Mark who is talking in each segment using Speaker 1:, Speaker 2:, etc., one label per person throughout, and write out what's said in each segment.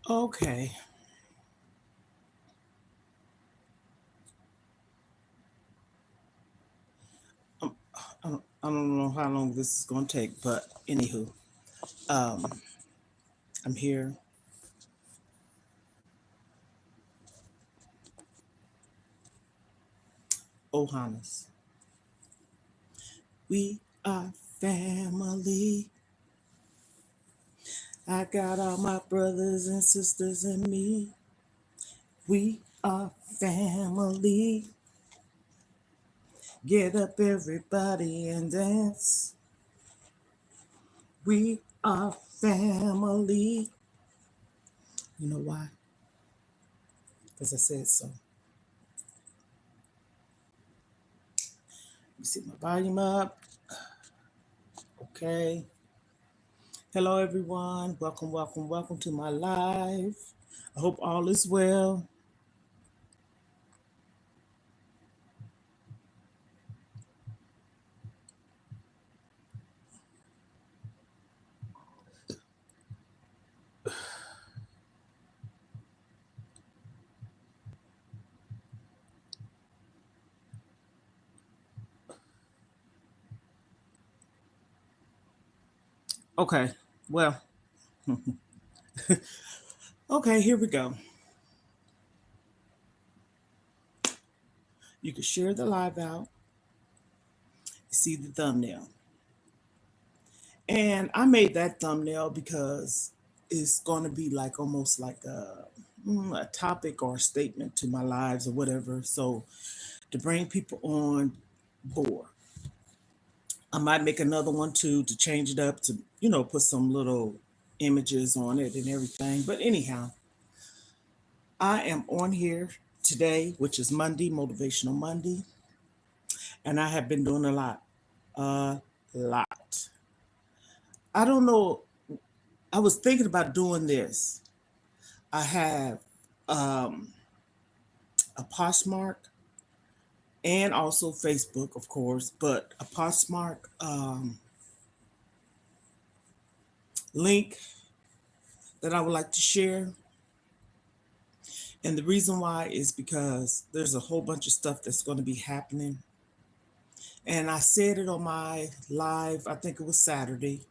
Speaker 1: Okay. Um, I don't know how long this is going to take, but anywho, um, I'm here. Ohanas. We are family. I got all my brothers and sisters and me. We are family. Get up, everybody, and dance. We are family. You know why? Because I said so. You see my volume up. Okay. Hello, everyone. Welcome, welcome, welcome to my live. I hope all is well. Okay. Well, okay, here we go. You can share the live out, see the thumbnail. And I made that thumbnail because it's going to be like almost like a topic or a statement to my lives or whatever. So to bring people on board. I might make another one too to change it up to, put some little images on it and everything. But anyhow, I am on here today, which is Monday, Motivational Monday, and I have been doing a lot. I don't know. I was thinking about doing this. I have um, a Poshmark and also Facebook, of course, but a Poshmark link that I would like to share. And the reason why is because there's a whole bunch of stuff that's going to be happening. And I said it on my live, I think it was Saturday.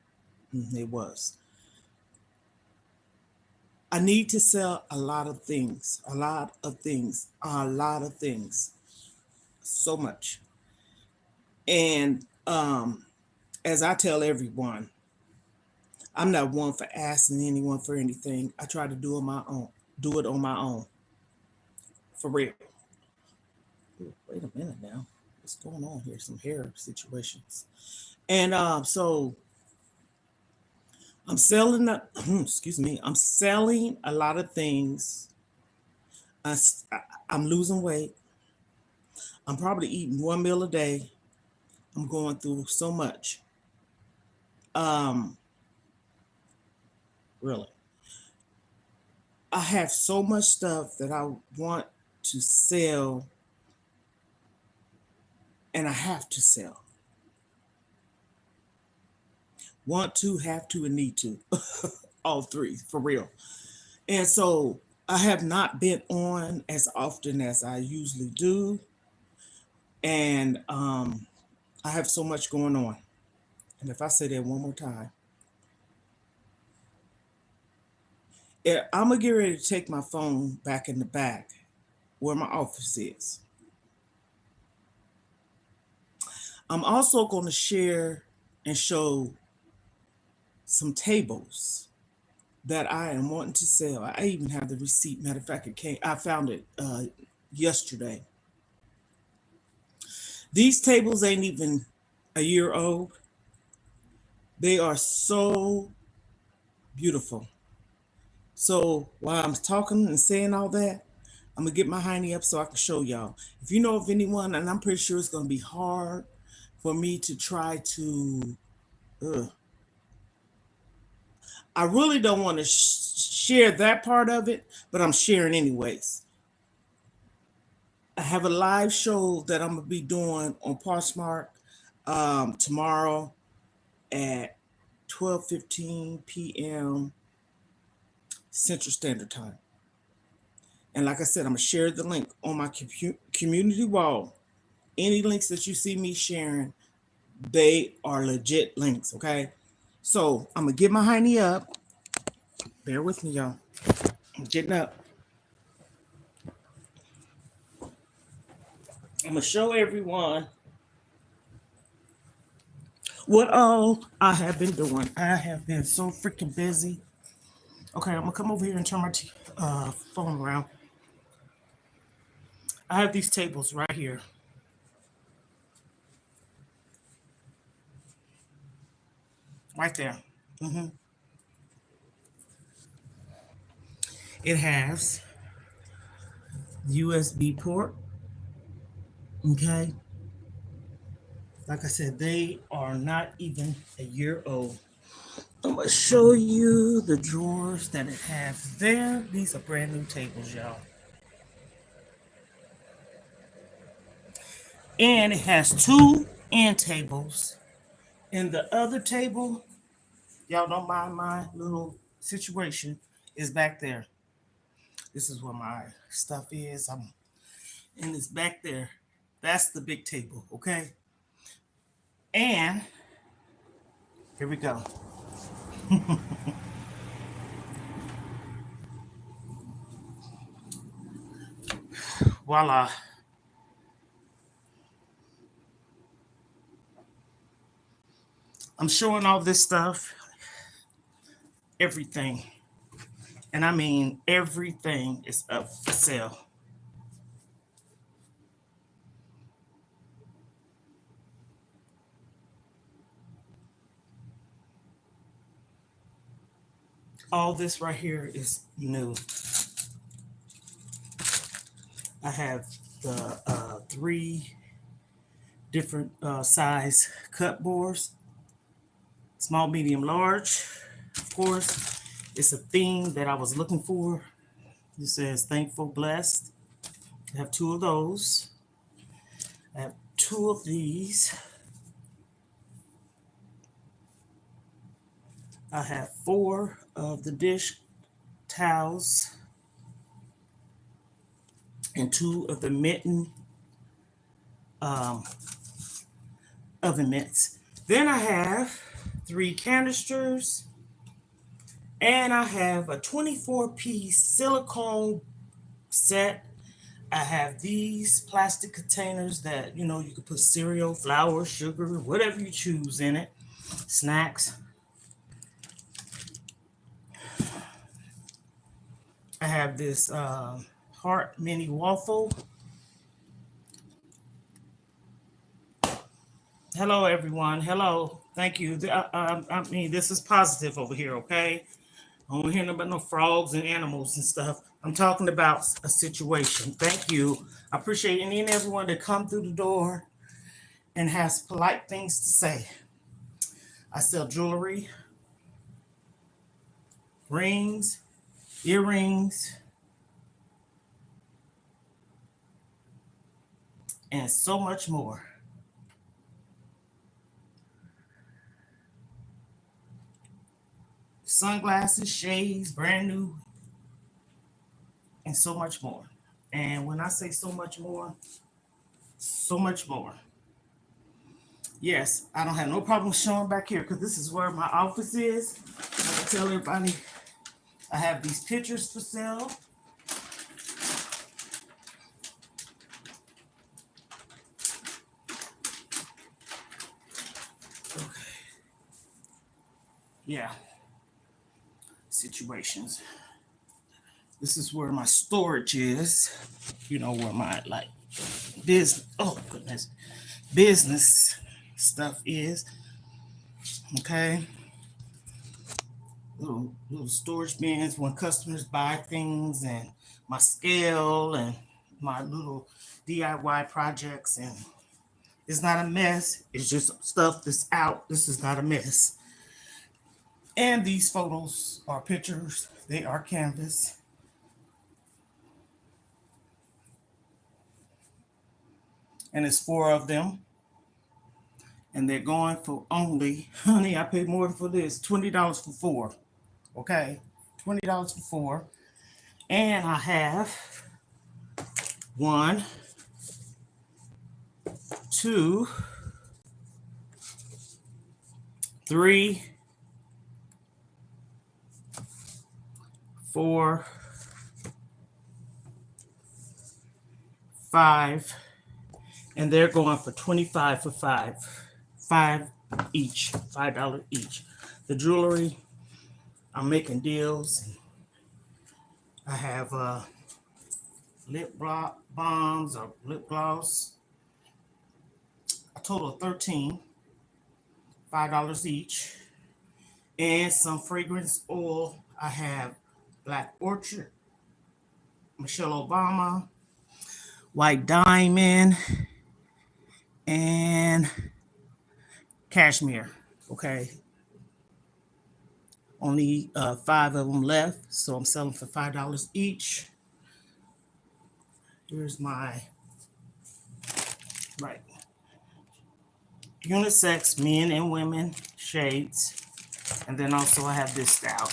Speaker 1: It was. I need to sell a lot of things, a lot of things, a lot of things, so much. And as I tell everyone, I'm not one for asking anyone for anything. I try to do it on my own, do it on my own, for real. Ooh, wait a minute now. What's going on here? Some hair situations. And so I'm selling, excuse me, I'm selling a lot of things. I, s- I- I'm losing weight. I'm probably eating one meal a day. I'm going through so much. Um, really. I have so much stuff that I want to sell and I have to sell. Want to, have to, and need to. All three, for real. And so I have not been on as often as I usually do. And I have so much going on. And if I say that one more time, I'm going to get ready to take my phone back in the back where my office is. I'm also going to share and show some tables that I am wanting to sell. I even have the receipt. Matter of fact, I found it yesterday. These tables ain't even a year old. They are so beautiful. So while I'm talking and saying all that, I'm gonna get my hiney up so I can show y'all. If you know of anyone, and I'm pretty sure it's gonna be hard for me to try to. Ugh. I really don't want to share that part of it, but I'm sharing anyways. I have a live show that I'm gonna be doing on Poshmark tomorrow at 12:15 p.m. Central Standard Time. And like I said, I'm going to share the link on my community wall. Any links that you see me sharing, they are legit links, okay? So I'm going to get my hiney up. Bear with me, y'all. I'm getting up. I'm going to show everyone what all I have been doing. I have been so freaking busy. Okay, I'm going to come over here and turn my phone around. I have these tables right here. Right there. It has USB port. Okay. Like I said, they are not even a year old. I'm going to show you the drawers that it has there. These are brand new tables, y'all. And it has two end tables. And the other table, y'all don't mind my little situation, is back there. This is where my stuff is. And it's back there. That's the big table, okay? And here we go. Voila. I'm showing all this stuff, everything. And I mean, everything is up for sale. All this right here is new. I have the 3 different size cut boards, small, medium, large. Of course, it's a theme that I was looking for. It says thankful, blessed. I have 2 of those. I have 2 of these. I have 4 of the dish towels and 2 of the mitten oven mitts. Then I have 3 canisters, and I have a 24-piece silicone set. I have these plastic containers that, you can put cereal, flour, sugar, whatever you choose in it, snacks. I have this heart mini waffle. Hello, everyone. Hello. Thank you. I mean, this is positive over here, okay? I don't hear about no frogs and animals and stuff. I'm talking about a situation. Thank you. I appreciate any and everyone that come through the door and has polite things to say. I sell jewelry, rings, earrings, and so much more. Sunglasses, shades, brand new, and so much more. And when I say so much more, so much more. Yes, I don't have no problem showing back here because this is where my office is. I tell everybody I have these pictures for sale. Okay. Yeah. Situations. This is where my storage is. Where my business stuff is. Okay. Little storage bins when customers buy things, and my scale and my little DIY projects, and it's not a mess. It's just stuff that's out. This is not a mess. And these photos are pictures. They are canvas. And it's 4 of them. And they're going for only, honey, I paid more for this, $20 for 4. Okay, $20 for four. And I have 1, 2, 3, 4, 5, and they're going for 25 for 5. 5 each, $5 each. The jewelry, I'm making deals. I have lip balms or lip gloss. A total of 13, $5 each. And some fragrance oil. I have Black Orchid, Michelle Obama, White Diamond, and Cashmere. Okay. Only 5 of them left, so I'm selling for $5 each. Here's my unisex men and women shades, and then also I have this style.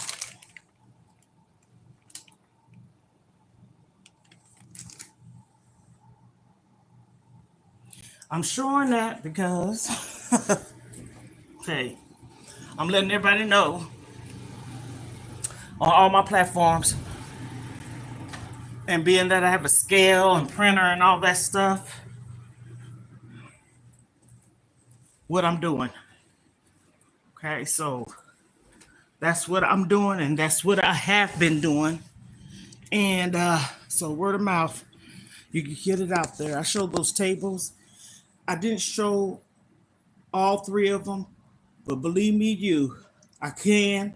Speaker 1: I'm showing that because hey, I'm letting everybody know on all my platforms, and being that I have a scale and printer and all that stuff, what I'm doing. Okay, so that's what I'm doing, and that's what I have been doing. And so word of mouth, you can get it out there. I showed those tables. I didn't show all 3 of them, but believe me, I can,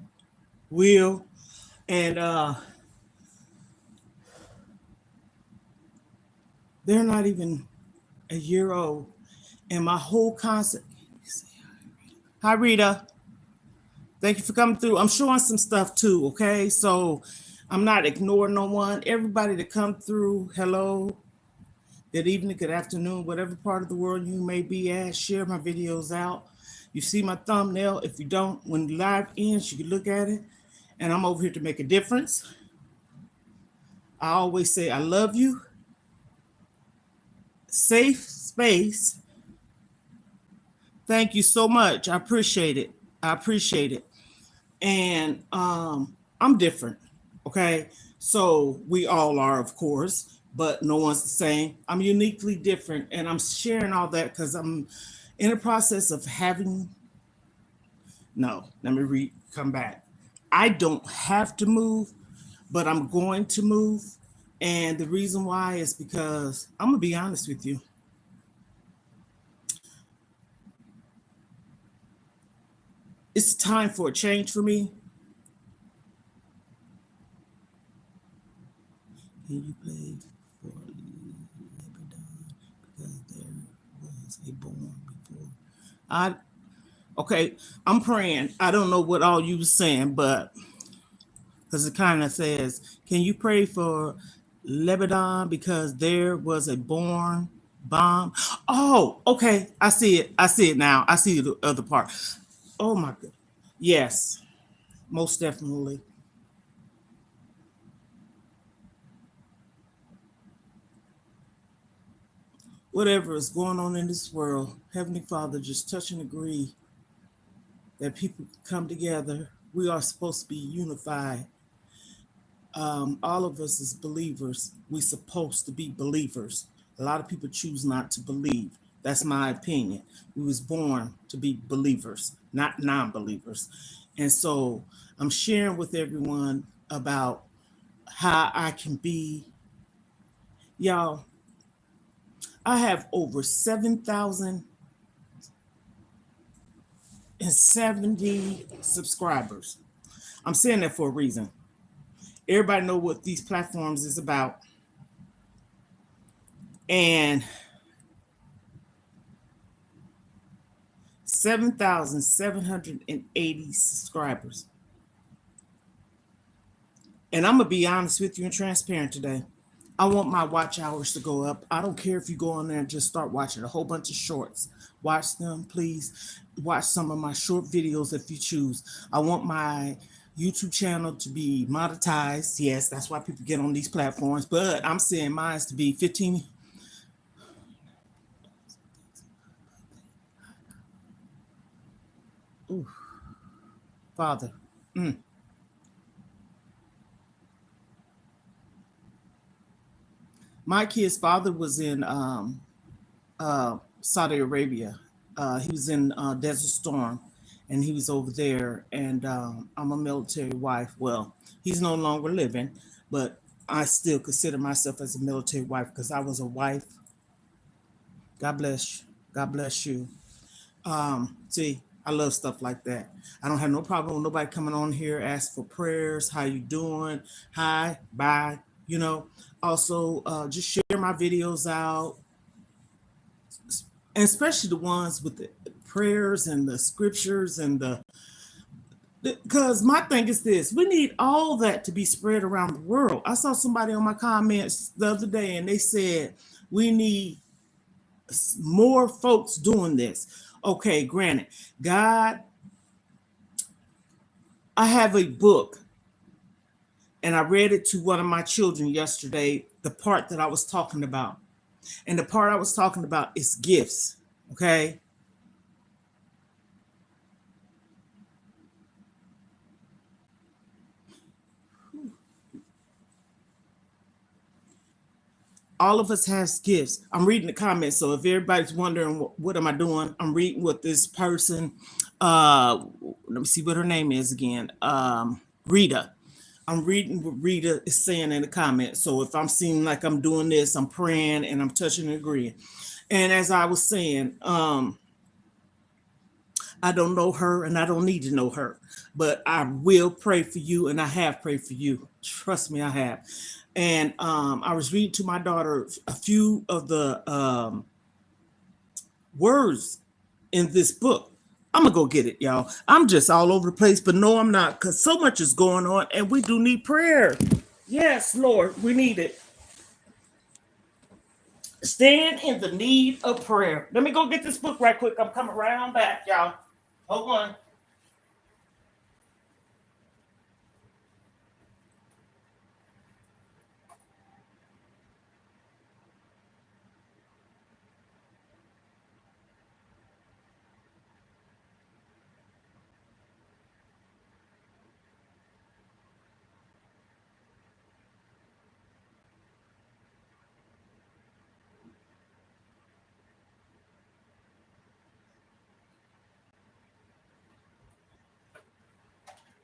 Speaker 1: will, and they're not even a year old. And my whole concept. Hi, Rita. Thank you for coming through. I'm showing some stuff too, okay? So I'm not ignoring no one. Everybody that come through, hello, good evening, good afternoon, whatever part of the world you may be at, share my videos out. You see my thumbnail. If you don't, when the live ends, you can look at it. And I'm over here to make a difference. I always say I love you. Safe space. Thank you so much. I appreciate it. And I'm different. Okay. So we all are, of course, but no one's the same. I'm uniquely different. And I'm sharing all that because I'm in the process of having. No, let me come back. I don't have to move, but I'm going to move. And the reason why is because I'm going to be honest with you. It's time for a change for me. Can you play for Lebanon because there was a born before? Okay, I'm praying. I don't know what all you were saying, but because it kind of says, can you pray for Lebanon because there was a born bomb? Oh, okay. I see it. I see it now. I see the other part. Oh my God. Yes, most definitely. Whatever is going on in this world, Heavenly Father, just touch and agree that people come together. We are supposed to be unified. All of us as believers, we're supposed to be believers. A lot of people choose not to believe. That's my opinion. We was born to be believers, not non-believers. And so I'm sharing with everyone about how I can be. Y'all, I have over 7,070 subscribers. I'm saying that for a reason. Everybody know what these platforms is about. And 7,780 subscribers. And I'm going to be honest with you and transparent today. I want my watch hours to go up. I don't care if you go on there and just start watching a whole bunch of shorts. Watch them, please. Watch some of my short videos if you choose. I want my YouTube channel to be monetized. Yes, that's why people get on these platforms. But I'm saying mine's to be 15. Ooh, Father. Mm. My kid's father was in Saudi Arabia. He was in Desert Storm, and he was over there. And I'm a military wife. Well, he's no longer living, but I still consider myself as a military wife because I was a wife. God bless you. God bless you. See, I love stuff like that. I don't have no problem with nobody coming on here, ask for prayers. How you doing? Hi, bye. You know. Also, just share my videos out, and especially the ones with the prayers and the scriptures and the. Because my thing is this: we need all that to be spread around the world. I saw somebody on my comments the other day, and they said we need more folks doing this. Okay, granted, God, I have a book and I read it to one of my children yesterday, the part that I was talking about. And the part I was talking about is gifts. Okay. All of us has gifts. I'm reading the comments. So if everybody's wondering what am I doing, I'm reading what this person, let me see what her name is again. Rita. I'm reading what Rita is saying in the comments. So if I'm seeing like I'm doing this, I'm praying and I'm touching and agreeing. And as I was saying, I don't know her and I don't need to know her, but I will pray for you and I have prayed for you. Trust me, I have. And I was reading to my daughter a few of the words in this book. I'm gonna go get it, y'all. I'm just all over the place, but no, I'm not, because so much is going on and we do need prayer. Yes, Lord, we need it. Stand in the need of prayer. Let me go get this book right quick. I'm coming right on back, y'all. Hold on.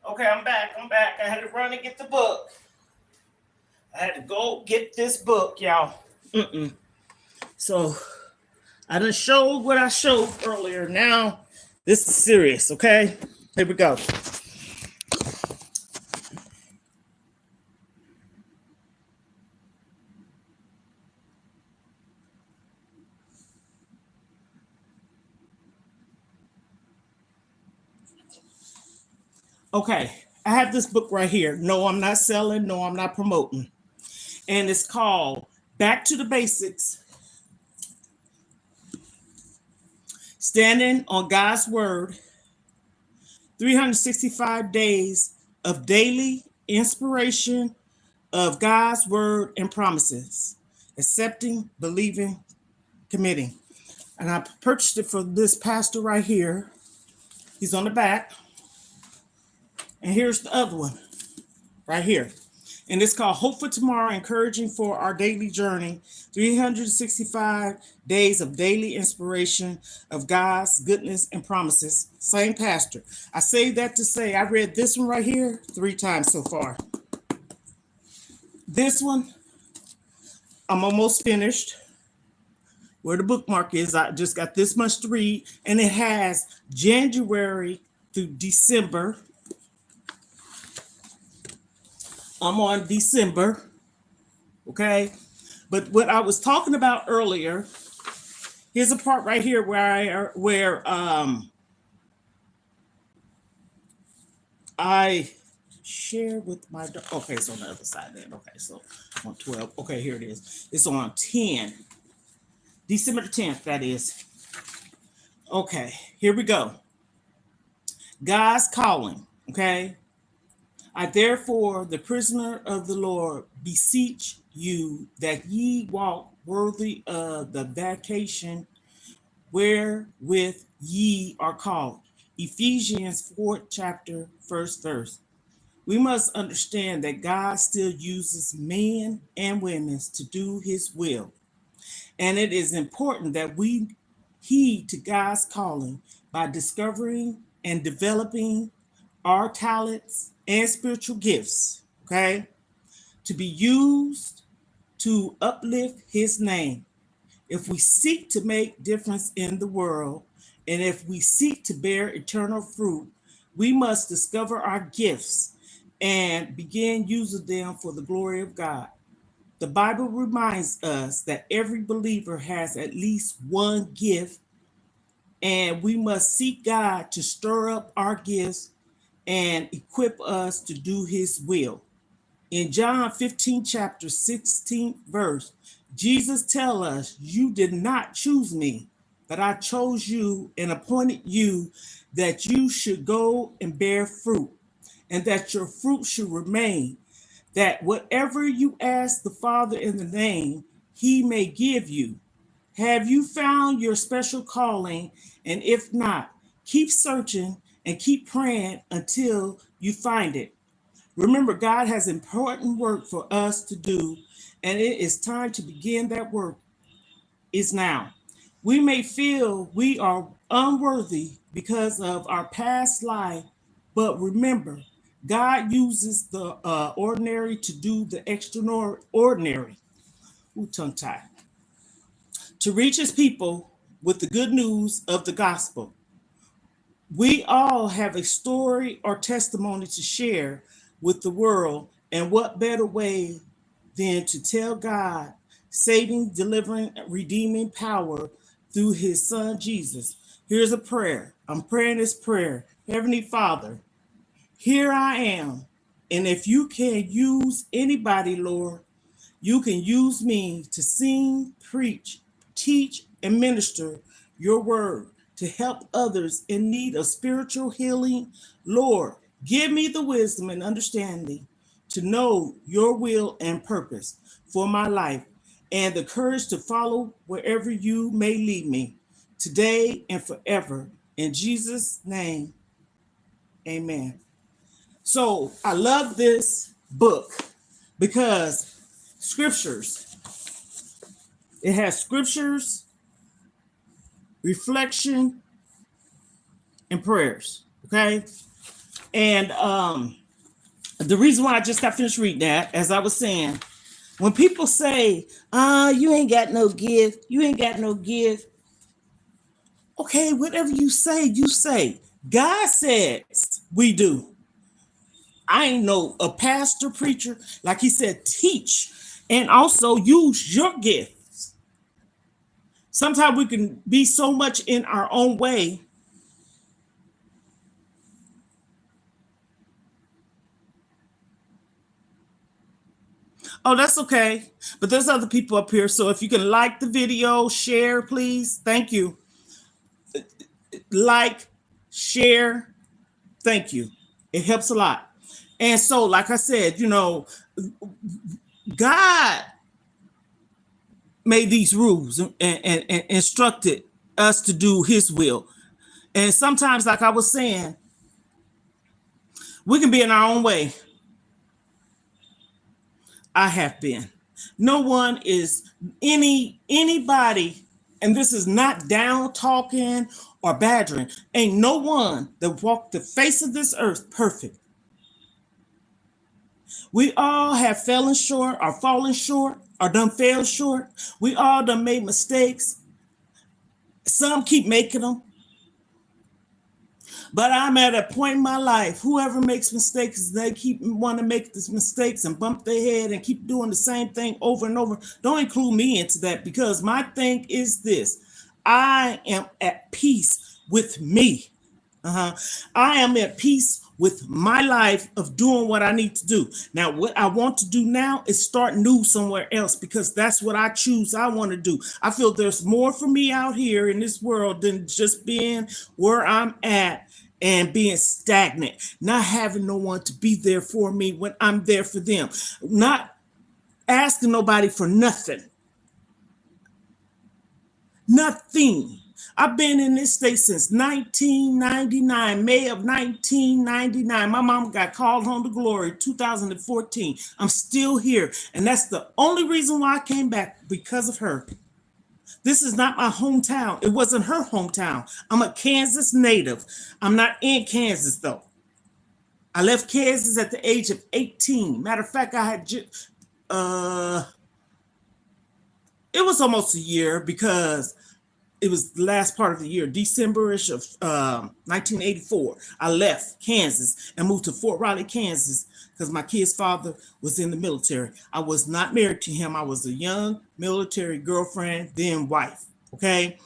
Speaker 1: Okay, I'm back. I'm back. I had to run and get the book. I had to go get this book, y'all. Mm-mm. So I done showed what I showed earlier. Now this is serious, okay? Here we go. Okay, I have this book right here. No, I'm not selling. No, I'm not promoting. And it's called Back to the Basics, Standing on God's Word, 365 Days of Daily Inspiration of God's Word and Promises, Accepting, Believing, Committing. And I purchased it for this pastor right here. He's on the back. And here's the other one right here. And it's called Hope for Tomorrow, Encouraging for Our Daily Journey, 365 Days of Daily Inspiration of God's Goodness and Promises. Same pastor. I say that to say I read this one right here 3 times so far. This one, I'm almost finished. Where the bookmark is, I just got this much to read. And it has January through December. I'm on December, okay? But what I was talking about earlier, here's a part right here where I share with my okay, it's on the other side then. Okay, so on 12. Okay, here it is. It's on 10. December the 10th, that is. Okay, here we go. God's calling, okay? I therefore, the prisoner of the Lord, beseech you that ye walk worthy of the vocation wherewith ye are called. Ephesians 4th chapter, first verse. We must understand that God still uses men and women to do his will. And it is important that we heed to God's calling by discovering and developing our talents and spiritual gifts, okay, to be used to uplift his name. If we seek to make difference in the world, and if we seek to bear eternal fruit, we must discover our gifts and begin using them for the glory of God. The Bible reminds us that every believer has at least one gift, and we must seek God to stir up our gifts and equip us to do his will. In John 15, chapter 16, verse, Jesus tells us, you did not choose me, but I chose you and appointed you that you should go and bear fruit, and that your fruit should remain, that whatever you ask the Father in the name, he may give you. Have you found your special calling? And if not, keep searching and keep praying until you find it. Remember, God has important work for us to do, and it is time to begin that work is now. We may feel we are unworthy because of our past life, but remember, God uses the ordinary to do the extraordinary. Ooh, tongue tied. To reach his people with the good news of the gospel. We all have a story or testimony to share with the world, and what better way than to tell God saving, delivering, redeeming power through his son Jesus. Here's a prayer. I'm praying this prayer. Heavenly Father, here I am. And if you can use anybody, Lord, you can use me to sing, preach, teach, and minister your word to help others in need of spiritual healing. Lord, give me the wisdom and understanding to know your will and purpose for my life, and the courage to follow wherever you may lead me today and forever. In Jesus' name, amen. So I love this book because scriptures, it has scriptures, reflection, and prayers. Okay. And the reason why I just got finished reading that, as I was saying, when people say, you ain't got no gift, you ain't got no gift. Okay, whatever you say, you say. God says we do. I ain't no a pastor, preacher. Like he said, teach and also use your gifts. Sometimes we can be so much in our own way. Oh, that's okay. But there's other people up here. So if you can like the video, share, please. Thank you. Like, share. Thank you. It helps a lot. And so, like I said, God made these rules and instructed us to do his will. And sometimes, like I was saying, we can be in our own way. I have been. No one is anybody, and this is not down talking or badgering. Ain't no one that walked the face of this earth perfect. We all have fallen short, or done fell short. We all done made mistakes. Some keep making them. But I'm at a point in my life, whoever makes mistakes, they keep want to make these mistakes and bump their head and keep doing the same thing over and over. Don't include me into that, because my thing is this. I am at peace with me. I am at peace with my life of doing what I need to do. Now, what I want to do now is start new somewhere else, because that's what I choose I want to do. I feel there's more for me out here in this world than just being where I'm at and being stagnant, not having no one to be there for me when I'm there for them, not asking nobody for nothing. Nothing. I've been in this state since 1999, May of 1999. My mom got called home to glory 2014. I'm still here. And that's the only reason why I came back, because of her. This is not my hometown. It wasn't her hometown. I'm a Kansas native. I'm not in Kansas, though. I left Kansas at the age of 18. Matter of fact, I had it was almost a year, because it was the last part of the year, December-ish of 1984. I left Kansas and moved to Fort Riley, Kansas, because my kid's father was in the military. I was not married to him. I was a young military girlfriend, then wife, okay?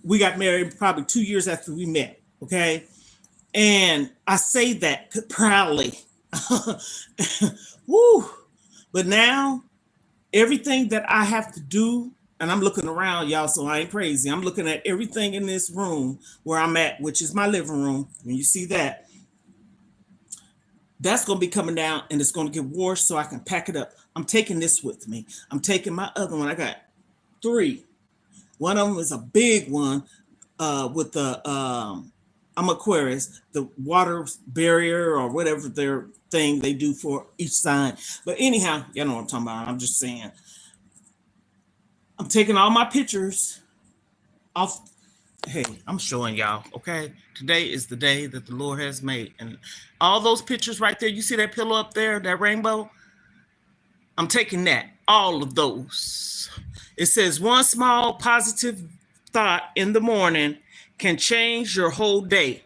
Speaker 1: We got married probably 2 years after we met, okay? And I say that proudly. Woo! But now, everything that I have to do, and I'm looking around, y'all, so I ain't crazy. I'm looking at everything in this room where I'm at, which is my living room. When you see that, that's going to be coming down, and it's going to get washed so I can pack it up. I'm taking this with me. I'm taking my other one. I got 3. One of them is a big one with the, I'm Aquarius, the water barrier or whatever their thing they do for each sign. But anyhow, y'all know what I'm talking about. I'm just saying. I'm taking all my pictures off. Hey, I'm showing y'all, okay? Today is the day that the Lord has made. And all those pictures right there, you see that pillow up there, that rainbow? I'm taking that, all of those. It says, one small positive thought in the morning can change your whole day.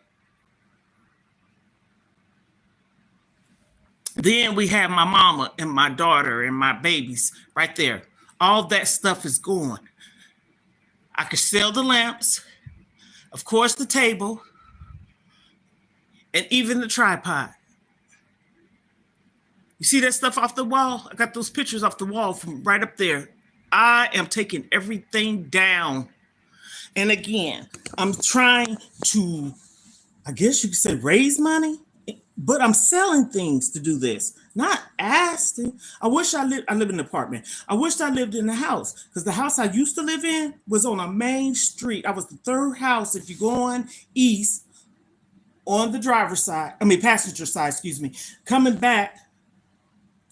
Speaker 1: Then we have my mama and my daughter and my babies right there. All that stuff is gone. I could sell the lamps, of course, the table, and even the tripod. You see that stuff off the wall? I got those pictures off the wall from right up there. I am taking everything down. And again, I'm trying to, I guess you could say, raise money, but I'm selling things to do this, not asking. I live in an apartment. I wish I lived in a house, because the house I used to live in was on a main street. I was the third house if you're going east on the driver's side, passenger side, excuse me, coming back,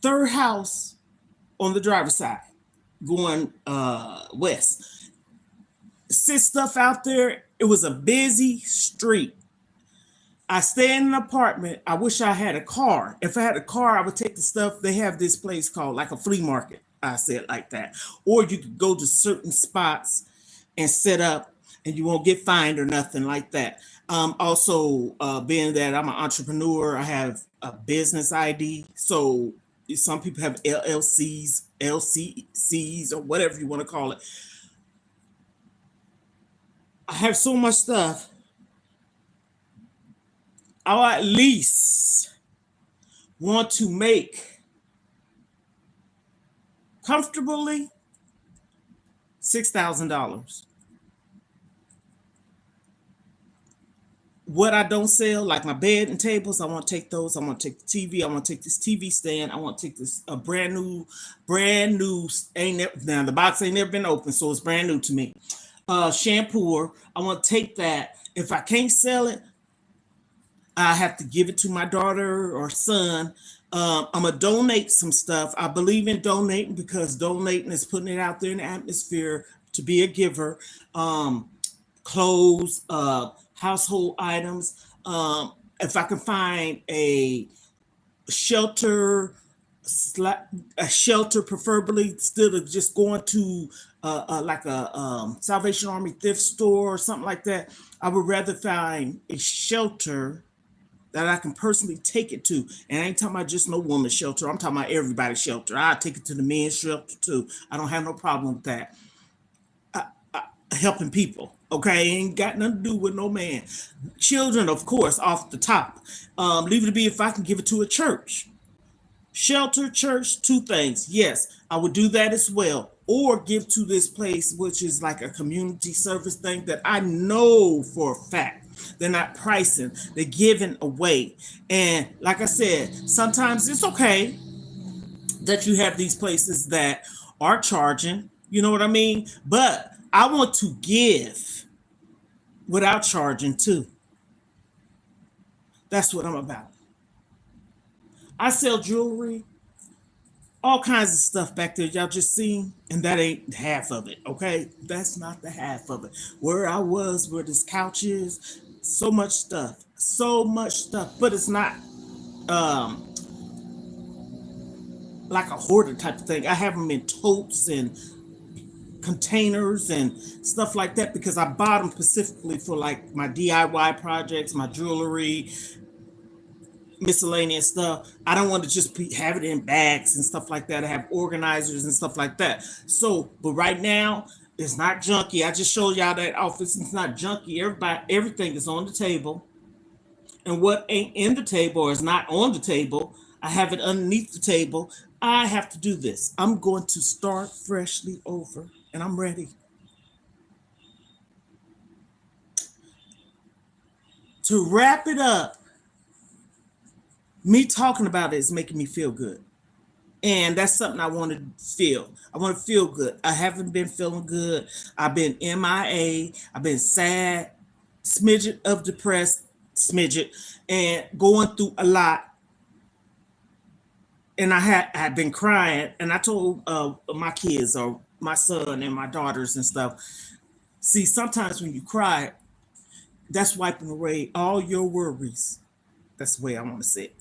Speaker 1: third house on the driver's side, going west. Sit stuff out there. It was a busy street. I stay in an apartment. I wish I had a car. If I had a car, I would take the stuff. They have this place called like a flea market. I say it like that. Or you could go to certain spots and set up, and you won't get fined or nothing like that. Also, being that I'm an entrepreneur, I have a business ID. So some people have LLCs, LCCs, or whatever you want to call it. I have so much stuff. I'll at least want to make comfortably $6,000. What I don't sell, like my bed and tables, I want to take those. I want to take the TV. I want to take this TV stand. I want to take this a brand new, now the box ain't never been open, so it's brand new to me. Shampooer. I want to take that. If I can't sell it, I have to give it to my daughter or son. I'm gonna donate some stuff. I believe in donating, because donating is putting it out there in the atmosphere to be a giver. Clothes, household items. If I can find a shelter, preferably, instead of just going to like a Salvation Army thrift store or something like that, I would rather find a shelter that I can personally take it to. And I ain't talking about just no woman's shelter. I'm talking about everybody's shelter. I'll take it to the men's shelter too. I don't have no problem with that. Helping people, okay? Ain't got nothing to do with no man. Children, of course, off the top. Leave it to be if I can give it to a church. Shelter, church, two things. Yes, I would do that as well. Or give to this place, which is like a community service thing that I know for a fact They're not pricing, they're giving away. And like I said, sometimes it's okay that you have these places that are charging, you know what I mean? But I want to give without charging too. That's what I'm about. I sell jewelry, all kinds of stuff back there. Y'all just seen, and that ain't half of it, okay? That's not the half of it. Where I was, where this couch is, so much stuff, but it's not um like a hoarder type of thing. I have them in totes and containers and stuff like that because I bought them specifically for like my DIY projects, my jewelry, miscellaneous stuff. I don't want to just have it in bags and stuff like that. I have organizers and stuff like that. So, but right now it's not junky. I just showed y'all that office. It's not junky. Everything is on the table, and what ain't in the table or is not on the table, I have it underneath the table. I have to do this. I'm going to start freshly over, and I'm ready to wrap it up. Me talking about it is making me feel good. And that's something I want to feel. I want to feel good. I haven't been feeling good. I've been MIA. I've been sad, smidget of depressed, smidget, and going through a lot. And I had been crying, and I told my kids or my son and my daughters and stuff. See, sometimes when you cry, that's wiping away all your worries. That's the way I want to say it.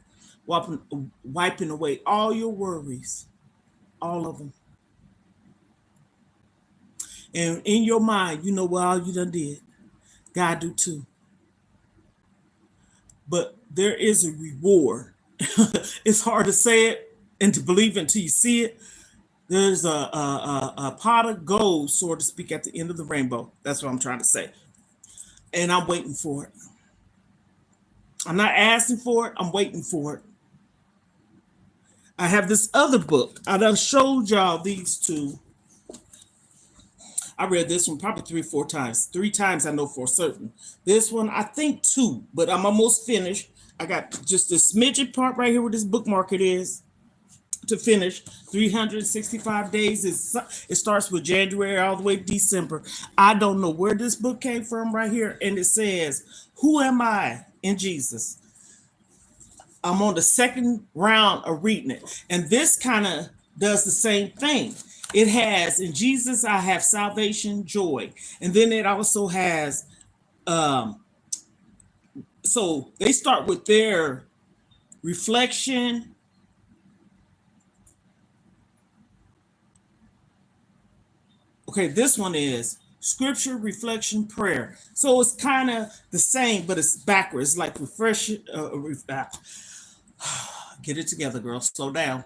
Speaker 1: Wiping away all your worries, all of them. And in your mind, you know what all you done did. God do too. But there is a reward. It's hard to say it and to believe it until you see it. There's a pot of gold, so to speak, at the end of the rainbow. That's what I'm trying to say. And I'm waiting for it. I'm not asking for it, I'm waiting for it. I have this other book. I done showed y'all these two. I read this one probably 3 or 4 times. 3 times I know for certain. This one, I think 2, but I'm almost finished. I got just this smidget part right here where this bookmark it is to finish. 365 days. It starts with January all the way to December. I don't know where this book came from right here. And it says, "Who am I in Jesus?" I'm on the second round of reading it. And this kind of does the same thing. It has, "In Jesus, I have salvation, joy." And then it also has, um, so they start with their reflection. Okay, this one is scripture, reflection, prayer. So it's kind of the same, but it's backwards, like refresh. Get it together, girl. Slow down.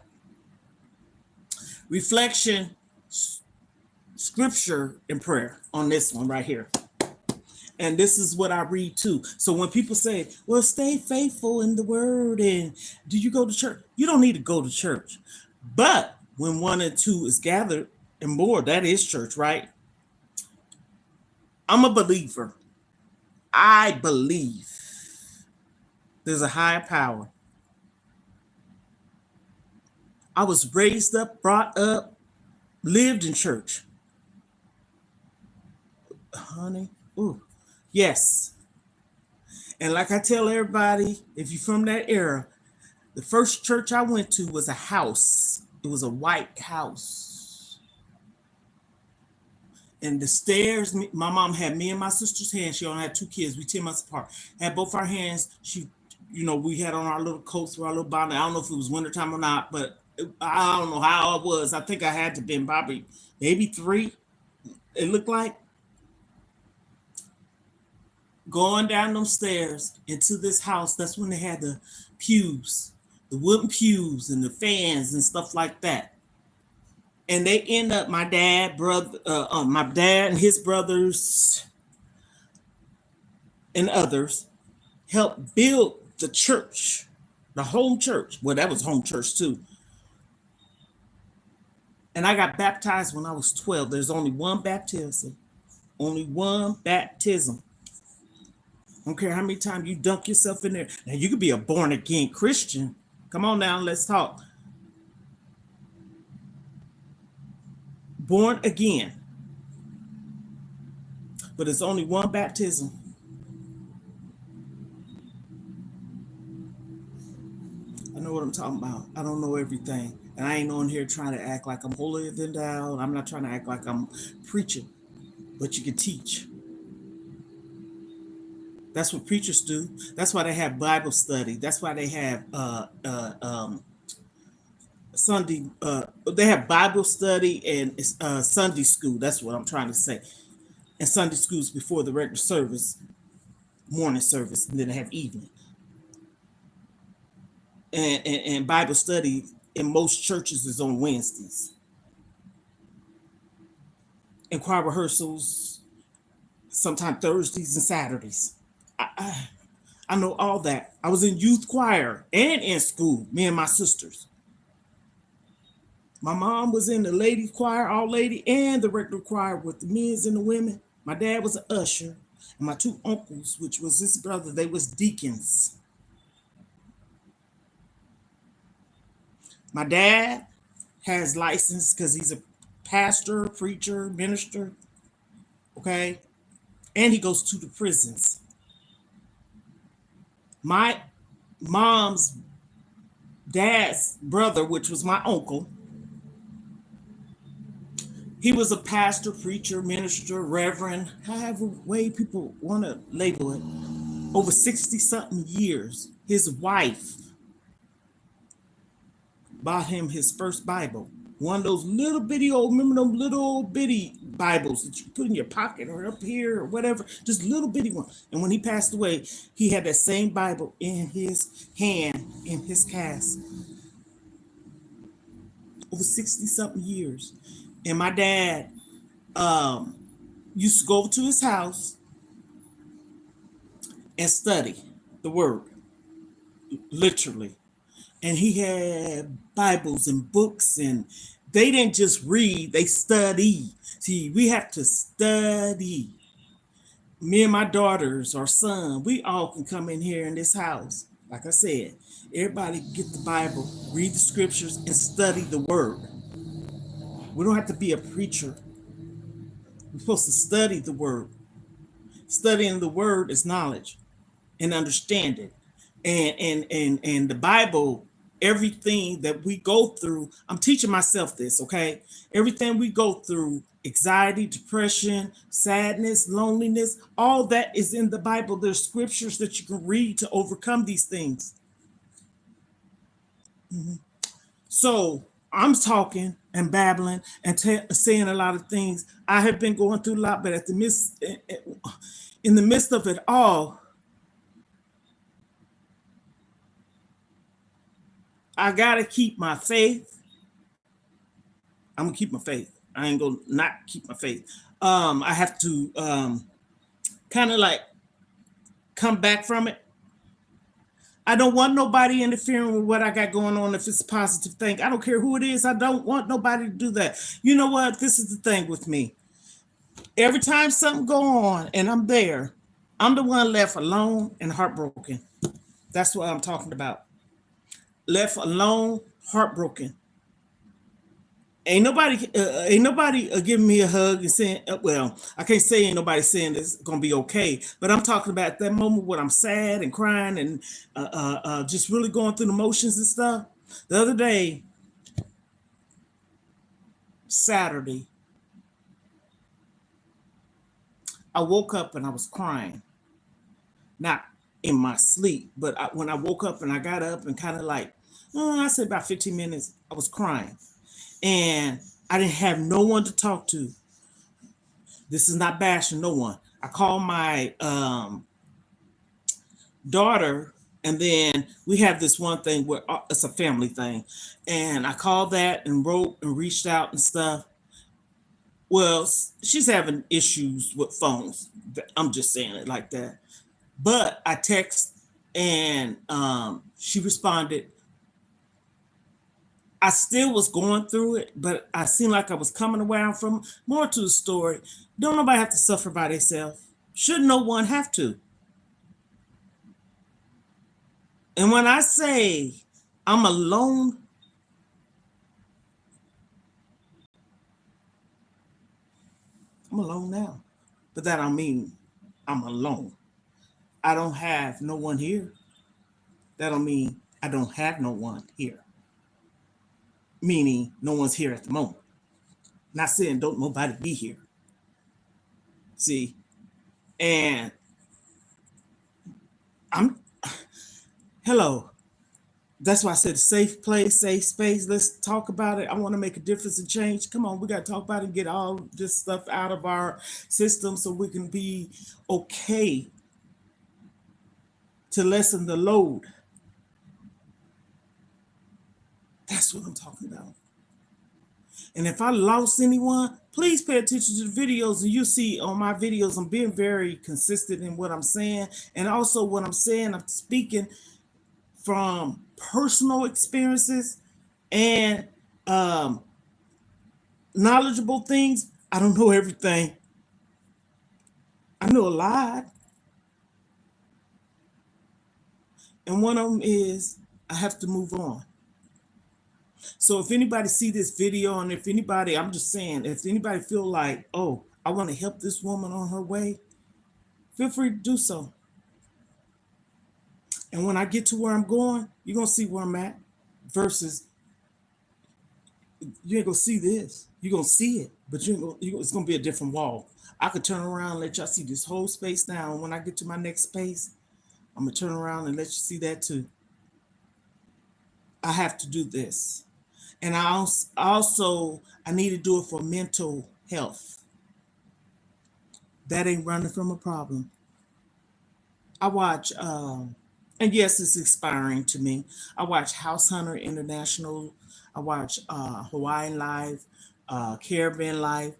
Speaker 1: Reflection, scripture, and prayer on this one right here. And this is what I read too. So when people say, "Well, stay faithful in the word," and "Do you go to church?" You don't need to go to church. But when 1 and 2 is gathered and more, that is church, right? I'm a believer. I believe there's a higher power. I was raised up, brought up, lived in church. Honey, ooh, yes. And like I tell everybody, if you're from that era, the first church I went to was a house. It was a white house. And the stairs, my mom had me and my sister's hands. She only had 2 kids. We 10 months apart. Had both our hands. We had on our little coats with our little bonnet. I don't know if it was wintertime or not, but I don't know how it was. I think I had to been probably maybe 3. It looked like going down them stairs into this house. That's when they had the pews, the wooden pews and the fans and stuff like that. And they end up my dad and his brothers and others helped build the church, the home church. Well, that was home church too. And I got baptized when I was 12. There's only one baptism. Only one baptism. I don't care how many times you dunk yourself in there. Now you could be a born again Christian. Come on now, let's talk. Born again. But it's only one baptism. I know what I'm talking about. I don't know everything. And I ain't on here trying to act like I'm holier than thou. I'm not trying to act like I'm preaching, but you can teach. That's what preachers do. That's why they have Bible study. That's why they have Sunday. They have Bible study and Sunday school. That's what I'm trying to say. And Sunday schools before the regular service, morning service, and then they have evening. And Bible study in most churches is on Wednesdays. And choir rehearsals, sometimes Thursdays and Saturdays. I know all that. I was in youth choir and in school, me and my sisters. My mom was in the ladies choir, all lady, and the regular choir with the men's and the women. My dad was an usher, and my two uncles, which was his brother, they was deacons. My dad has license because he's a pastor, preacher, minister, okay? And he goes to the prisons. My mom's dad's brother, which was my uncle, he was a pastor, preacher, minister, reverend, however way people want to label it, over 60 something years. His wife bought him his first Bible. One of those little bitty old, remember those little old bitty Bibles that you put in your pocket or up here or whatever, just little bitty one. And when he passed away, he had that same Bible in his hand, in his cast, over 60 something years. And my dad used to go over to his house and study the word, literally. And he had Bibles and books, and they didn't just read, they study. See, we have to study. Me and my daughters or son, we all can come in here in this house. Like I said, everybody get the Bible, read the scriptures, and study the word. We don't have to be a preacher. We're supposed to study the word. Studying the word is knowledge and understanding. And the Bible, everything that we go through, I'm teaching myself this, okay? Everything we go through, anxiety, depression, sadness, loneliness, all that is in the Bible. There's scriptures that you can read to overcome these things. So I'm talking and babbling and saying a lot of things. I have been going through a lot, but in the midst of it all, I gotta keep my faith. I'm gonna keep my faith. I ain't gonna not keep my faith. I have to kind of like come back from it. I don't want nobody interfering with what I got going on if it's a positive thing. I don't care who it is. I don't want nobody to do that. You know what? This is the thing with me. Every time something go on and I'm there, I'm the one left alone and heartbroken. That's what I'm talking about. Left alone, heartbroken. Ain't nobody giving me a hug and saying, well, I can't say ain't nobody saying it's gonna be okay, but I'm talking about that moment when I'm sad and crying and just really going through the motions and stuff. The other day, Saturday, I woke up and I was crying, not in my sleep, but when I woke up and I got up and kind of like, I said about 15 minutes, I was crying and I didn't have no one to talk to. This is not bashing no one. I called my daughter, and then we have this one thing where it's a family thing, and I called that and wrote and reached out and stuff. Well, she's having issues with phones. I'm just saying it like that. But I text and she responded. I still was going through it, but I seemed like I was coming around from more to the story. Don't nobody have to suffer by themselves. Should no one have to? And when I say I'm alone, I'm alone now. But that don't mean I'm alone. I don't have no one here. That don't mean I don't have no one here. Meaning no one's here at the moment. Not saying don't nobody be here. See? And I'm hello. That's why I said safe place, safe space. Let's talk about it. I want to make a difference and change. Come on, we got to talk about it and get all this stuff out of our system so we can be okay to lessen the load. That's what I'm talking about. And if I lost anyone, please pay attention to the videos. And you see on my videos, I'm being very consistent in what I'm saying. And also what I'm saying, I'm speaking from personal experiences and knowledgeable things. I don't know everything. I know a lot. And one of them is I have to move on. So if anybody see this video, and if anybody, I'm just saying, if anybody feel like, oh, I want to help this woman on her way, feel free to do so. And when I get to where I'm going, you're going to see where I'm at versus you ain't going to see this. You're going to see it, but it's going to be a different wall. I could turn around and let y'all see this whole space now. And when I get to my next space, I'm going to turn around and let you see that too. I have to do this. And I need to do it for mental health. That ain't running from a problem. I watch, and yes, it's inspiring to me. I watch House Hunter International. I watch Hawaiian Live, Caribbean Live,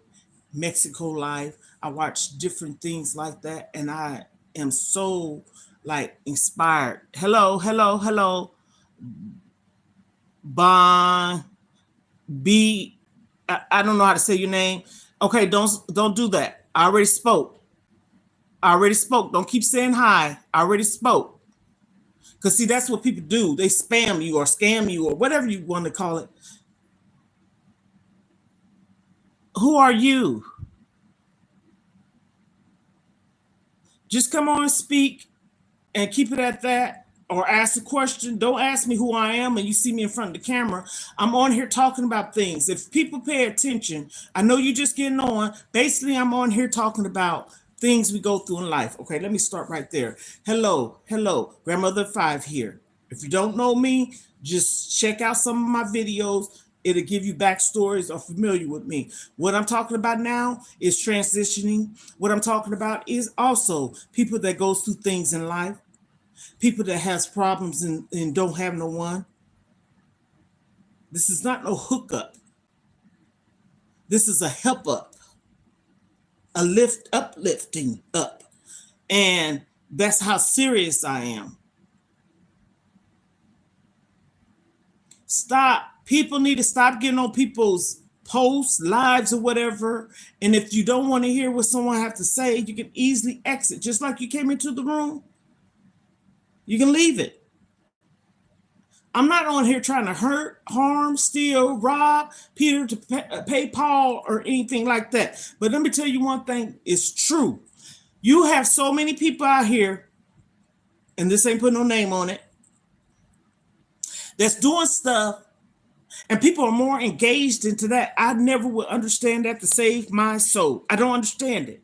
Speaker 1: Mexico Live. I watch different things like that, and I am so like inspired. Hello, hello, hello. Bon B. I don't know how to say your name. Okay, don't do that. I already spoke. Don't keep saying hi. I already spoke. Because see, that's what people do. They spam you or scam you or whatever you want to call it. Who are you? Just come on and speak and keep it at that. Or ask a question. Don't ask me who I am and you see me in front of the camera. I'm on here talking about things. If people pay attention, I know you're just getting on. Basically, I'm on here talking about things we go through in life. Okay, let me start right there. Hello, Grandmother 5 here. If you don't know me, just check out some of my videos. It'll give you backstories or familiar with me. What I'm talking about now is transitioning. What I'm talking about is also people that goes through things in life. People that has problems and don't have no one. This is not no hookup. This is a help up, a uplifting up. And that's how serious I am. Stop. People need to stop getting on people's posts, lives, or whatever. And if you don't want to hear what someone have to say, you can easily exit. Just like you came into the room, you can leave it. I'm not on here trying to hurt, harm, steal, rob Peter to pay Paul or anything like that. But let me tell you one thing, it's true. You have so many people out here, and this ain't putting no name on it, that's doing stuff, and people are more engaged into that. I never would understand that to save my soul. I don't understand it.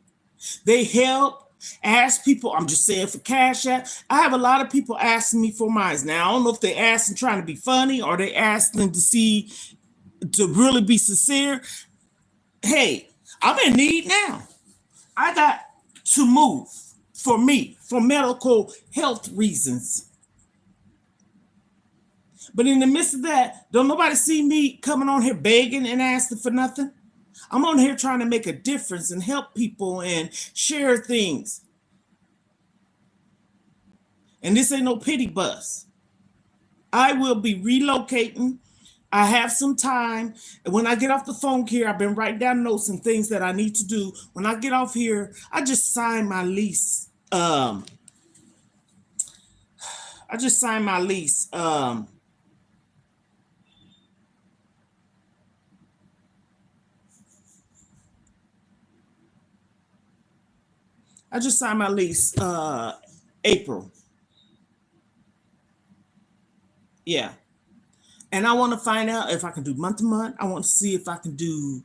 Speaker 1: They help. Ask people, I'm just saying for Cash App. I have a lot of people asking me for mine. Now, I don't know if they asking trying to be funny or they asking to really be sincere. Hey, I'm in need now. I got to move for me, for medical health reasons. But in the midst of that, don't nobody see me coming on here begging and asking for nothing. I'm on here trying to make a difference and help people and share things. And this ain't no pity bus. I will be relocating. I have some time. And when I get off the phone here, I've been writing down notes and things that I need to do. When I get off here, I just signed my lease. I I just signed my lease. I just signed my lease April. Yeah. And I want to find out if I can do month to month. I want to see if I can do.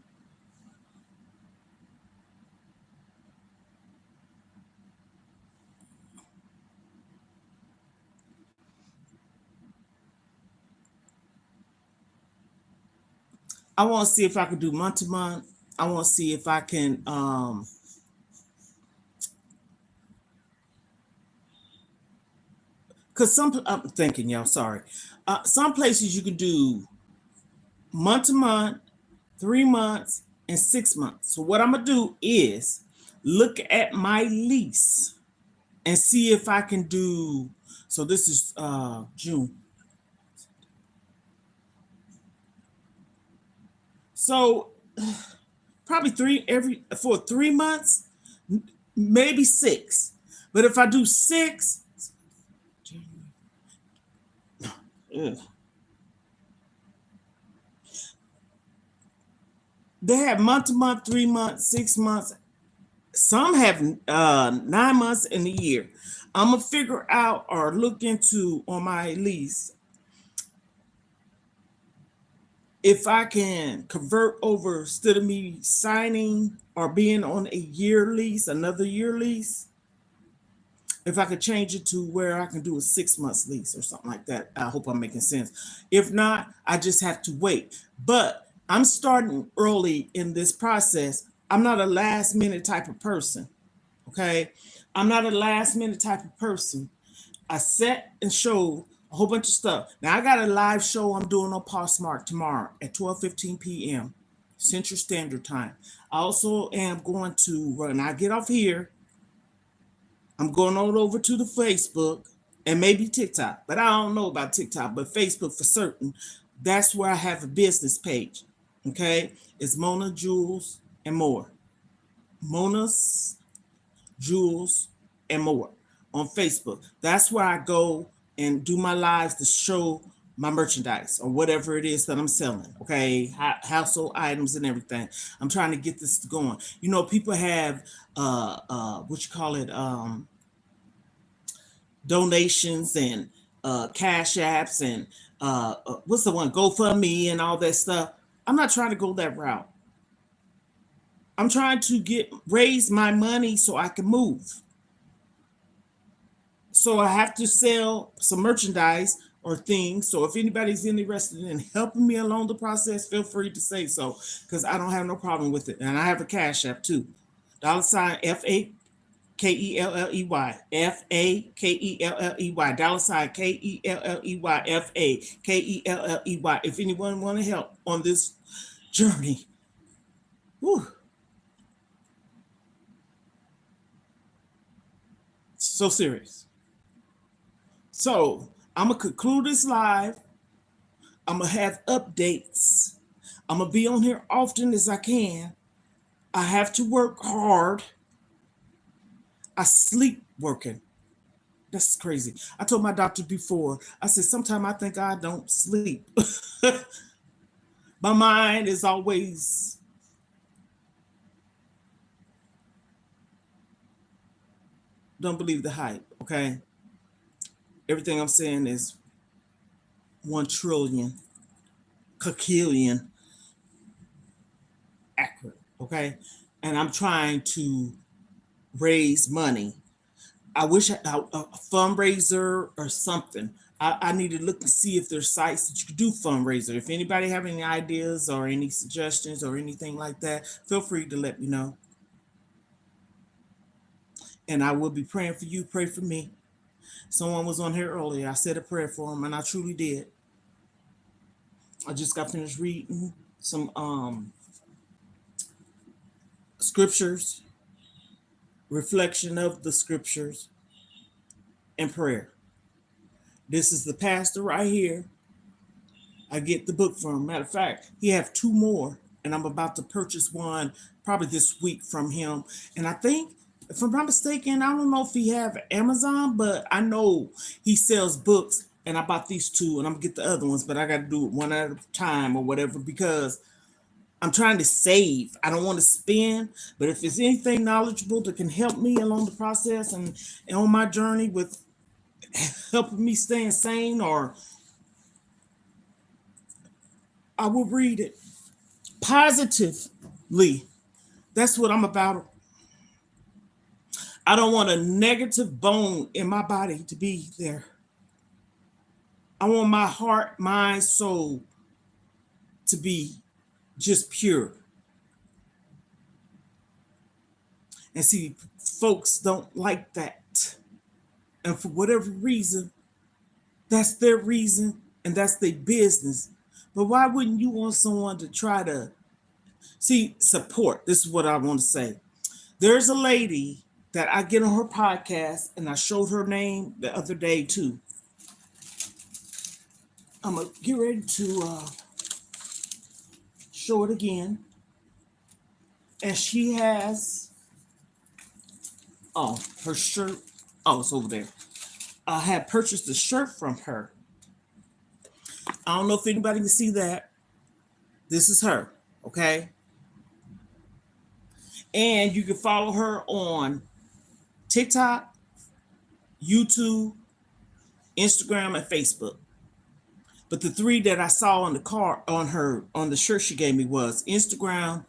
Speaker 1: I want to see if I can do month to month. I want to see if I can. Cause I'm thinking, y'all. Sorry. Some places you can do month to month, 3 months, and 6 months. So what I'm gonna do is look at my lease and see if I can do. So this is June. So probably three every for 3 months, maybe six. But if I do six, ugh, they have month to month, 3 months, 6 months. Some have 9 months in a year. I'm gonna figure out or look into on my lease if I can convert over instead of me signing or being on a year lease, another year lease. If I could change it to where I can do a 6 months lease or something like that. I hope I'm making sense. If not, I just have to wait. But I'm starting early in this process. I'm not a last minute type of person. Okay. I'm not a last minute type of person. I set and showed a whole bunch of stuff. Now I got a live show I'm doing on Poshmark tomorrow at 12:15 p.m. Central Standard Time. I also am going to when I get off here, I'm going on over to the Facebook and maybe TikTok, but I don't know about TikTok, but Facebook for certain. That's where I have a business page. Okay, it's Mona Jewels and More. Mona's Jewels and More on Facebook. That's where I go and do my lives to show my merchandise or whatever it is that I'm selling. Okay, household items and everything. I'm trying to get this going. You know, people have what you call it donations and cash apps and what's the one GoFundMe and all that stuff. I'm not trying to go that route. I'm trying to get raise my money so I can move. So I have to sell some merchandise or things. So if anybody's interested in helping me along the process, feel free to say so because I don't have no problem with it. And I have a cash app too. Dollar sign FAKELLEY. FAKELLEY. Dollar sign KELLEY. FAKELLEY. If anyone want to help on this journey. Whew, so serious. So I'm gonna conclude this live. I'm gonna have updates. I'm gonna be on here often as I can. I have to work hard. I sleep working. That's crazy. I told my doctor before, I said, sometimes I think I don't sleep. My mind is always, don't believe the hype, okay? Everything I'm saying is 1 trillion, quintillion accurate, okay? And I'm trying to raise money. I wish a fundraiser or something. I need to look and see if there's sites that you could do fundraiser. If anybody have any ideas or any suggestions or anything like that, feel free to let me know. And I will be praying for you. Pray for me. Someone was on here earlier. I said a prayer for him, and I truly did. I just got finished reading some scriptures, reflection of the scriptures, and prayer. This is the pastor right here. I get the book from. Matter of fact, he have two more, and I'm about to purchase one probably this week from him. And I think If I'm not mistaken, I don't know if he have Amazon, but I know he sells books. And I bought these two, and I'm gonna get the other ones, but I got to do it one at a time or whatever because I'm trying to save. I don't want to spend, but if it's anything knowledgeable that can help me along the process and on my journey with helping me stay sane, or I will read it positively. That's what I'm about. I don't want a negative bone in my body to be there. I want my heart, mind, soul to be just pure. And see, folks don't like that. And for whatever reason, that's their reason and that's their business. But why wouldn't you want someone to try to see support? This is what I want to say. There's a lady that I get on her podcast, and I showed her name the other day too. I'm gonna get ready to show it again. And she has, oh, her shirt. Oh, it's over there. I had purchased a shirt from her. I don't know if anybody can see that. This is her, okay? And you can follow her on TikTok, YouTube, Instagram, and Facebook. But the three that I saw on the car on her on the shirt she gave me was Instagram,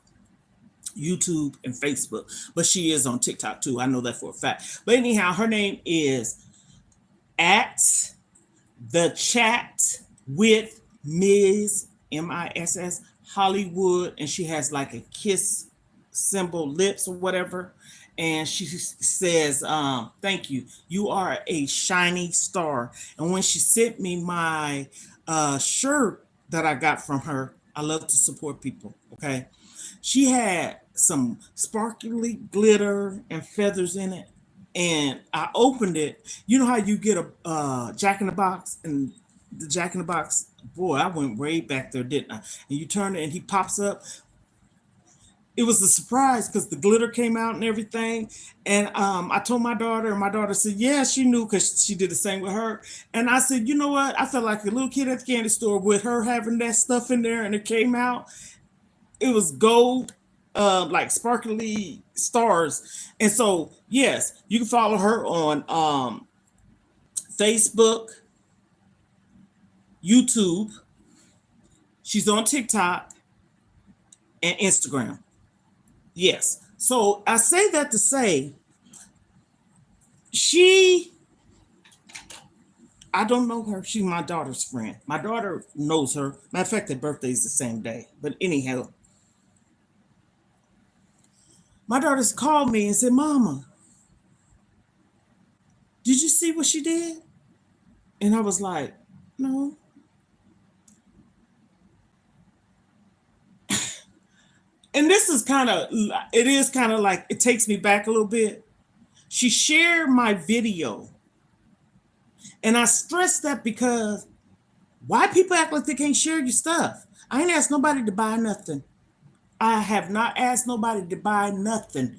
Speaker 1: YouTube, and Facebook. But she is on TikTok too. I know that for a fact. But anyhow, her name is at the chat with Ms. Miss Hollywood, and she has like a kiss symbol lips or whatever. And she says, thank you. You are a shiny star. And when she sent me my shirt that I got from her, I love to support people. Okay. She had some sparkly glitter and feathers in it. And I opened it. You know how you get a Jack in the Box, and the Jack in the Box, boy, I went way back there, didn't I? And you turn it and he pops up. It was a surprise because the glitter came out and everything. And I told my daughter, and my daughter said, yeah, she knew because she did the same with her. And I said, you know what? I felt like a little kid at the candy store with her having that stuff in there, and it came out. It was gold, like sparkly stars. And so, yes, you can follow her on Facebook, YouTube. She's on TikTok and Instagram. Yes. So I say that to say she, I don't know her. She's my daughter's friend. My daughter knows her. Matter of fact, their birthday's the same day. But anyhow, my daughter's called me and said, Mama, did you see what she did? And I was like, no. And this is kind of, it is kind of like, it takes me back a little bit. She shared my video. And I stress that because why people act like they can't share your stuff? I ain't asked nobody to buy nothing. I have not asked nobody to buy nothing.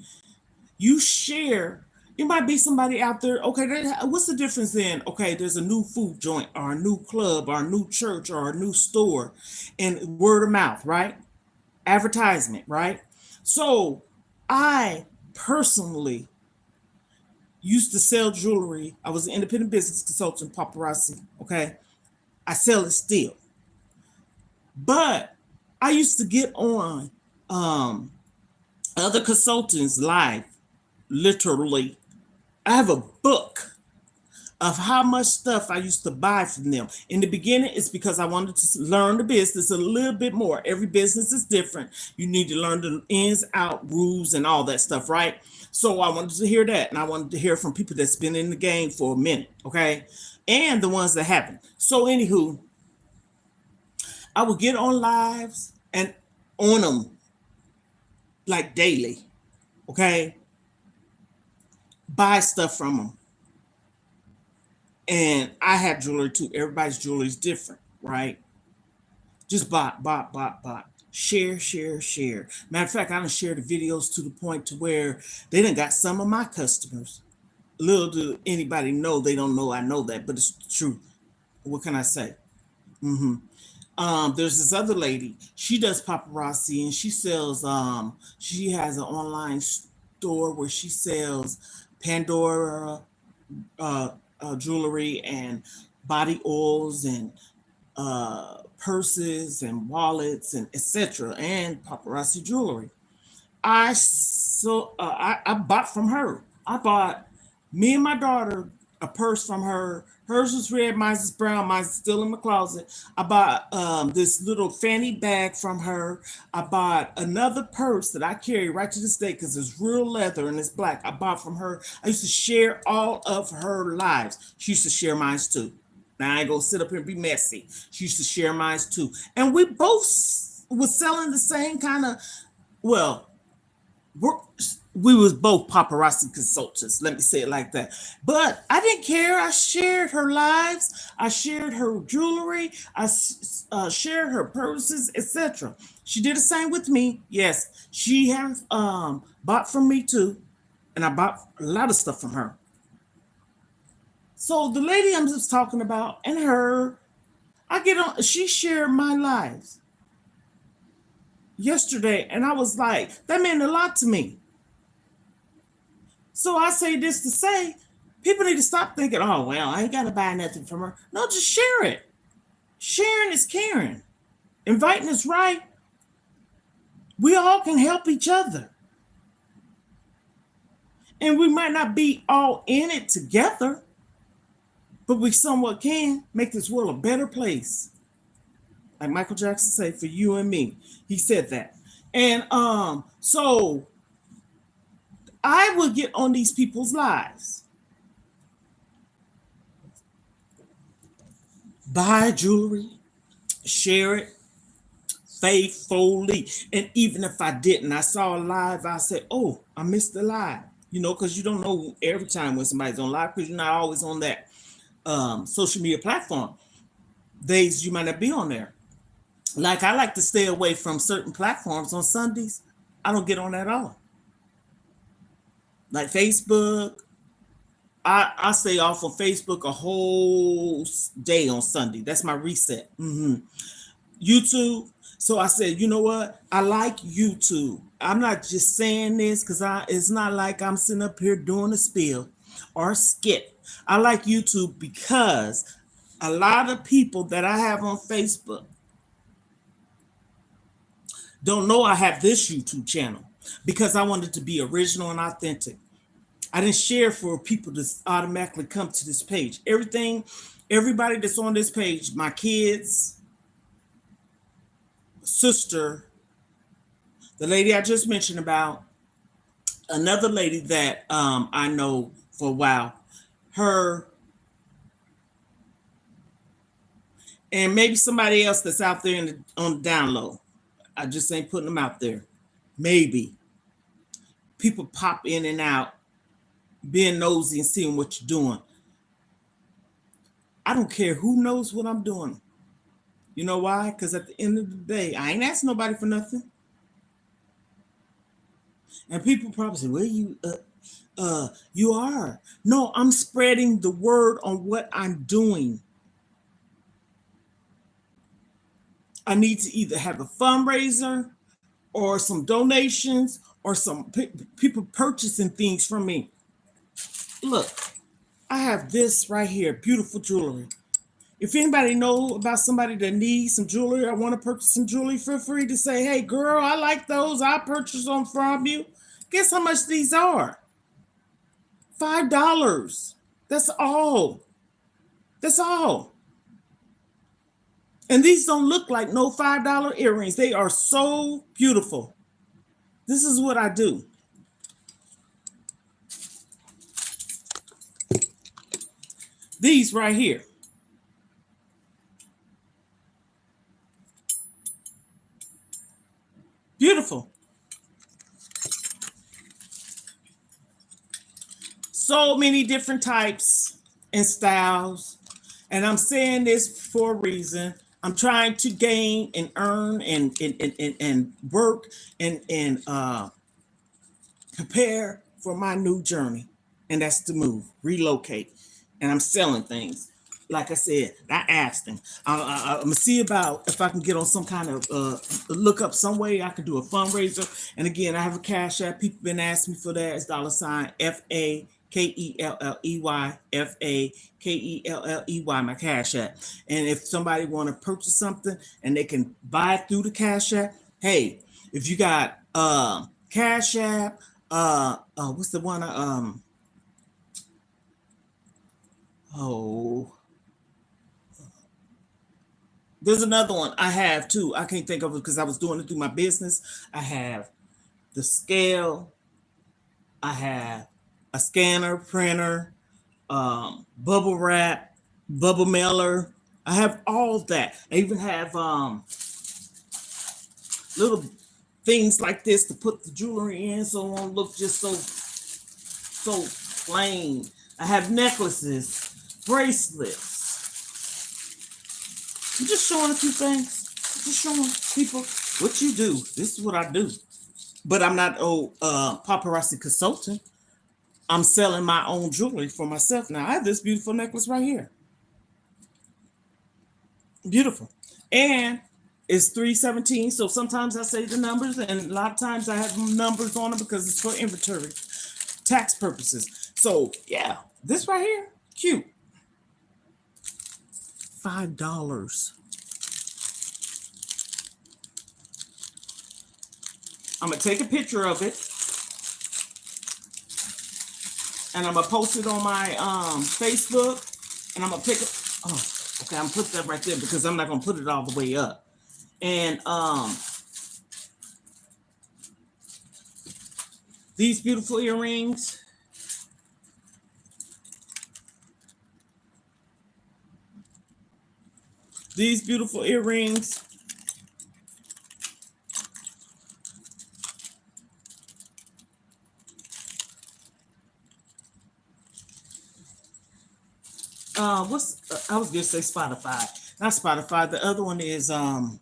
Speaker 1: You share. It might be somebody out there. Okay, what's the difference then? Okay, there's a new food joint or a new club or a new church or a new store, and word of mouth, right? Advertisement, right? So I personally used to sell jewelry. I was an independent business consultant, paparazzi. Okay, I sell it still, but I used to get on um, other consultants live, literally. I have a book of how much stuff I used to buy from them. In the beginning, it's because I wanted to learn the business a little bit more. Every business is different. You need to learn the ins, out, rules, and all that stuff, right? So I wanted to hear that, and I wanted to hear from people that's been in the game for a minute, okay? And the ones that haven't. So, anywho, I would get on lives and on them like daily, okay? Buy stuff from them. And I have jewelry too. Everybody's jewelry is different, right? Just bought. Share, share, share. Matter of fact, I done shared the videos to the point to where they done got some of my customers. Little do anybody know, they don't know I know that, but it's the truth. What can I say? Hmm. There's this other lady. She does paparazzi and she sells. She has an online store where she sells Pandora jewelry and body oils and purses and wallets and etc. and paparazzi jewelry. I bought from her. I bought me and my daughter a purse from her. Hers was red, mine's is brown, mine's still in my closet. I bought this little fanny bag from her. I bought another purse that I carry right to this day because it's real leather and it's black. I bought from her. I used to share all of her lives. She used to share mine too. Now I ain't gonna sit up here and be messy. She used to share mine too, and we both was selling the same kind of. Well, we're, we was both paparazzi consultants. Let me say it like that. But I didn't care. I shared her lives. I shared her jewelry. Shared her purses, etc. She did the same with me. Yes, she have bought from me too, and I bought a lot of stuff from her. So the lady I'm just talking about and her, I get on. She shared my lives yesterday, and I was like, that meant a lot to me. So I say this to say, people need to stop thinking, oh, well, I ain't got to buy nothing from her. No, just share it. Sharing is caring. Inviting is right. We all can help each other. And we might not be all in it together, but we somewhat can make this world a better place. Like Michael Jackson said, for you and me. He said that. And so I will get on these people's lives. Buy jewelry, share it faithfully. And even if I didn't, I saw a live, I said, oh, I missed the live. You know, because you don't know every time when somebody's on live because you're not always on that social media platform. Days you might not be on there. Like I like to stay away from certain platforms on Sundays. I don't get on that at all. Like Facebook, I stay off of Facebook a whole day on Sunday. That's my reset. YouTube. So I said, you know what? I like YouTube. I'm not just saying this because it's not like I'm sitting up here doing a spiel or a skit. I like YouTube because a lot of people that I have on Facebook don't know I have this YouTube channel because I wanted to be original and authentic. I didn't share for people to automatically come to this page. Everybody that's on this page, my kids, sister, the lady I just mentioned about, another lady that I know for a while, her, and maybe somebody else that's out there on the download. I just ain't putting them out there. Maybe people pop in and out, being nosy and seeing what you're doing. I don't care who knows what I'm doing. You know why? Because at the end of the day, I ain't asking nobody for nothing. And people probably say, well, you are. No, I'm spreading the word on what I'm doing. I need to either have a fundraiser or some donations or some people purchasing things from me. Look, I have this right here, beautiful jewelry. If anybody know about somebody that needs some jewelry, I want to purchase some jewelry, feel free to say, hey, girl, I like those. I'll purchase them from you. Guess how much these are? $5. That's all. That's all. And these don't look like no $5 earrings. They are so beautiful. This is what I do. These right here. Beautiful. So many different types and styles. And I'm saying this for a reason. I'm trying to gain and earn and work and prepare for my new journey, and that's to move, relocate, and I'm selling things. Like I said, I asked him. I'm gonna see about if I can get on some kind of look up some way I can do a fundraiser. And again, I have a cash app. People been asking me for that. It's $ FAKELLEY FAKELLEY, my cash app. And if somebody want to purchase something and they can buy it through the cash app, hey, if you got cash app, what's the one? Oh, there's another one I have too. I can't think of it because I was doing it through my business. I have the scale. I have a scanner, printer, bubble wrap, bubble mailer. I have all that. I even have little things like this to put the jewelry in so it won't look just so plain. I have necklaces, bracelets. I'm just showing a few things. Just showing people what you do. This is what I do. But I'm not paparazzi consultant. I'm selling my own jewelry for myself now. I have this beautiful necklace right here. Beautiful. And it's 317. So sometimes I say the numbers, and a lot of times I have numbers on them because it's for inventory tax purposes. So yeah, this right here, cute. $5. I'm gonna take a picture of it and I'm gonna post it on my Facebook, and I'm gonna pick it. Oh, okay, I'm gonna put that right there because I'm not gonna put it all the way up. And these beautiful earrings. These beautiful earrings. I was gonna say Spotify, not Spotify. The other one is some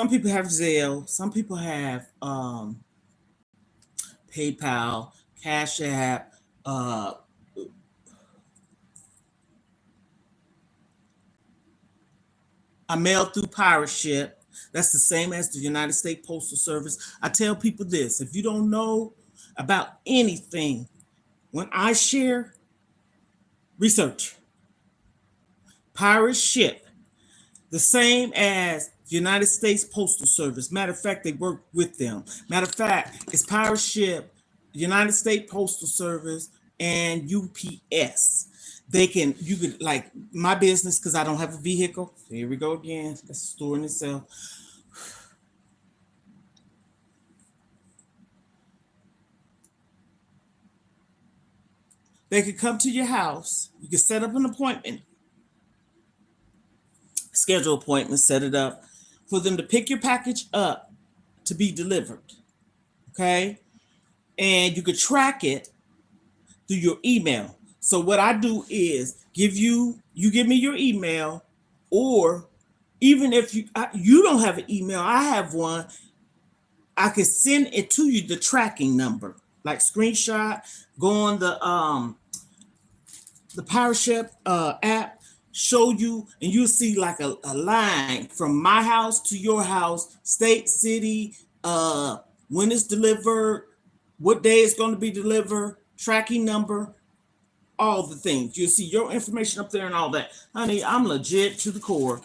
Speaker 1: people have Zelle, some people have PayPal, Cash App, I mail through pirate ship. That's the same as the United States Postal Service. I tell people this: if you don't know about anything, when I share, research. Pirate ship, the same as the United States Postal Service. Matter of fact, they work with them. Matter of fact, it's pirate ship, United States Postal Service, and UPS. You could, like my business, because I don't have a vehicle. Here we go again. That's storing itself. They could come to your house. You can set up an appointment, schedule appointment, set it up for them to pick your package up to be delivered. Okay. And you could track it through your email. So what I do is you give me your email, or even if you don't have an email, I have one. I can send it to you, the tracking number, like screenshot, go on the PowerShip app, show you, and you'll see like a line from my house to your house, state, city, when it's delivered, what day it's going to be delivered, tracking number, all the things. You'll see your information up there and all that. Honey, I'm legit to the core.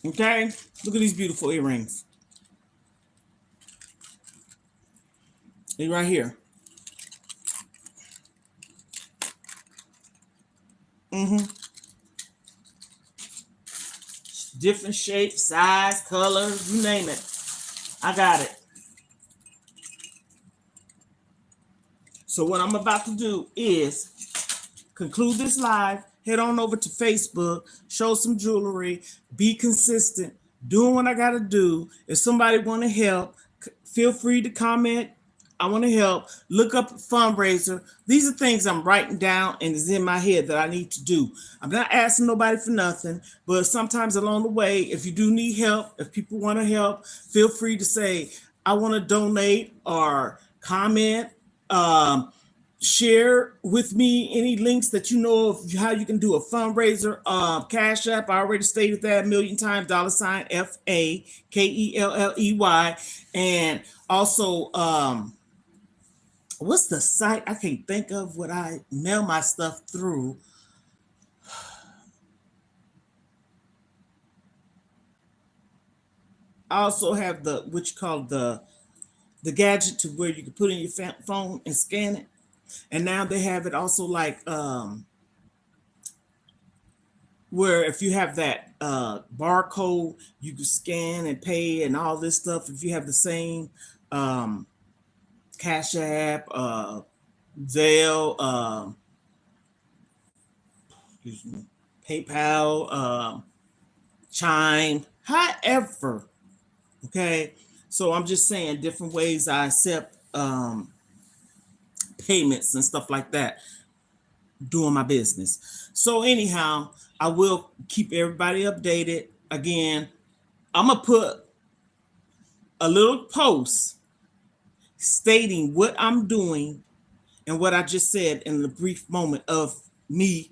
Speaker 1: Okay? Look at these beautiful earrings. They right here. Different shapes, size, colors, you name it. I got it. So what I'm about to do is conclude this live, head on over to Facebook, show some jewelry, be consistent, doing what I got to do. If somebody want to help, feel free to comment I want to help. Look up a fundraiser. These are things I'm writing down and is in my head that I need to do. I'm not asking nobody for nothing, but sometimes along the way, if you do need help, if people want to help, feel free to say, I want to donate or comment. Um, Share with me any links that you know of how you can do a fundraiser. Cash App, I already stated that a million times, $ FAKELLEY. And also, what's the site? I can't think of what I mail my stuff through. I also have the, which called the gadget to where you can put in your phone and scan it. And now they have it also like where if you have that barcode, you can scan and pay and all this stuff. If you have the same um, Cash App, Zelle, excuse me, PayPal, Chime, however, okay. So I'm just saying different ways I accept payments and stuff like that doing my business. So anyhow, I will keep everybody updated. Again, I'm gonna put a little post stating what I'm doing and what I just said in the brief moment of me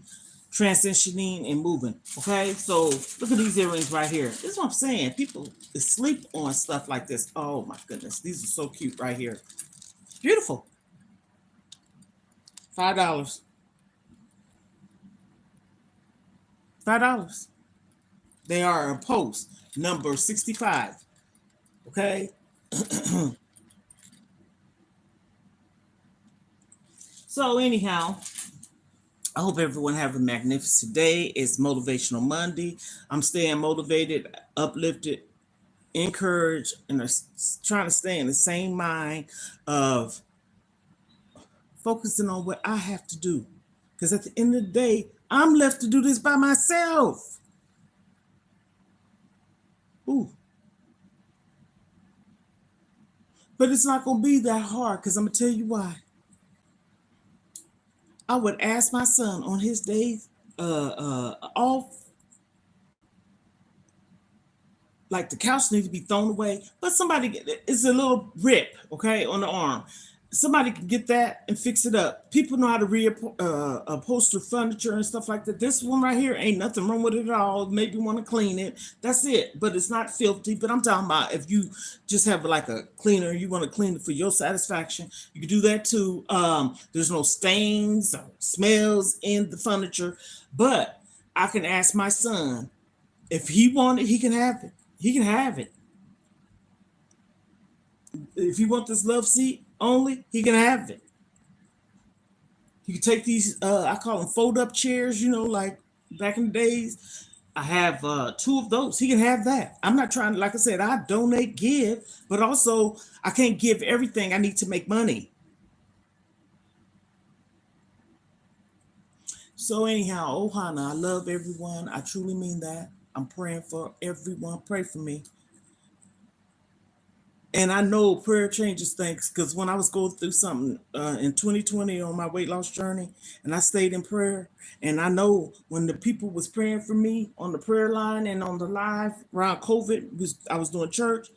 Speaker 1: transitioning and moving. Okay, so look at these earrings right here. This is what I'm saying. People sleep on stuff like this. Oh my goodness, these are so cute right here. Beautiful. $5. $5. They are a post number 65. Okay. So anyhow, I hope everyone have a magnificent day. It's Motivational Monday. I'm staying motivated, uplifted, encouraged, and trying to stay in the same mind of focusing on what I have to do. Because at the end of the day, I'm left to do this by myself. Ooh. But it's not going to be that hard because I'm going to tell you why. I would ask my son on his days off, like the couch needs to be thrown away, but somebody, it's a little rip, okay, on the arm. Somebody can get that and fix it up. People know how to upholster furniture and stuff like that. This one right here ain't nothing wrong with it at all. Maybe want to clean it. That's it. But it's not filthy. But I'm talking about if you just have like a cleaner, you want to clean it for your satisfaction, you can do that too. There's no stains or smells in the furniture. But I can ask my son if he wanted, he can have it. He can have it. If you want this love seat only, he can have it. You can take these, I call them fold up chairs, you know, like back in the days. I have two of those. He can have that. I'm not trying to, like I said, I donate, give, but also I can't give everything. I need to make money. So anyhow, Ohana, I love everyone. I truly mean that. I'm praying for everyone. Pray for me. And I know prayer changes things because when I was going through something in 2020 on my weight loss journey, and I stayed in prayer, and I know when the people was praying for me on the prayer line and on the live around COVID, I was doing church.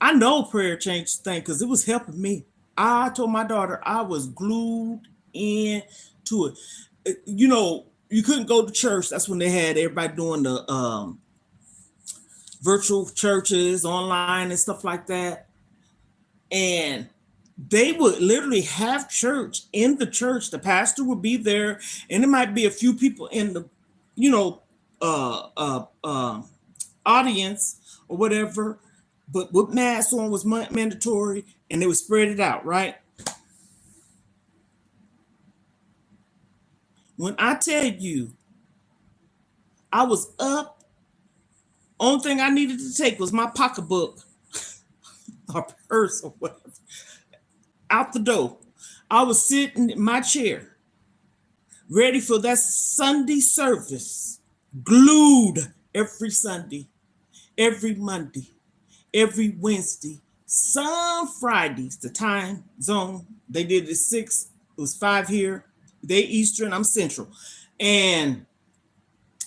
Speaker 1: I know prayer changed things because it was helping me. I told my daughter I was glued into it. You know, you couldn't go to church. That's when they had everybody doing the virtual churches online and stuff like that. And they would literally have church in the church. The pastor would be there, and it might be a few people in the, you know, audience or whatever. But with masks on was mandatory, and they would spread it out, right? When I tell you, I was up. Only thing I needed to take was my pocketbook or purse or whatever out the door. I was sitting in my chair, ready for that Sunday service, glued every Sunday, every Monday, every Wednesday, Some Fridays, the time zone, they did it 6, it was 5 here. They Eastern, I'm Central. And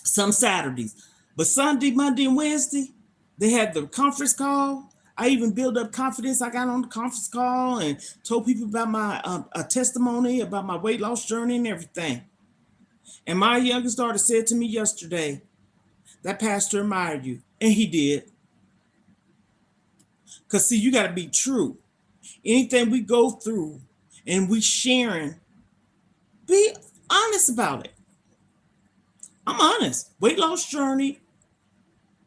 Speaker 1: some Saturdays. But Sunday, Monday, and Wednesday, they had the conference call. I even built up confidence. I got on the conference call and told people about my testimony, about my weight loss journey and everything. And my youngest daughter said to me yesterday, that pastor admired you. And he did. Because, see, you got to be true. Anything we go through and we sharing, be honest about it. I'm honest. Weight loss journey,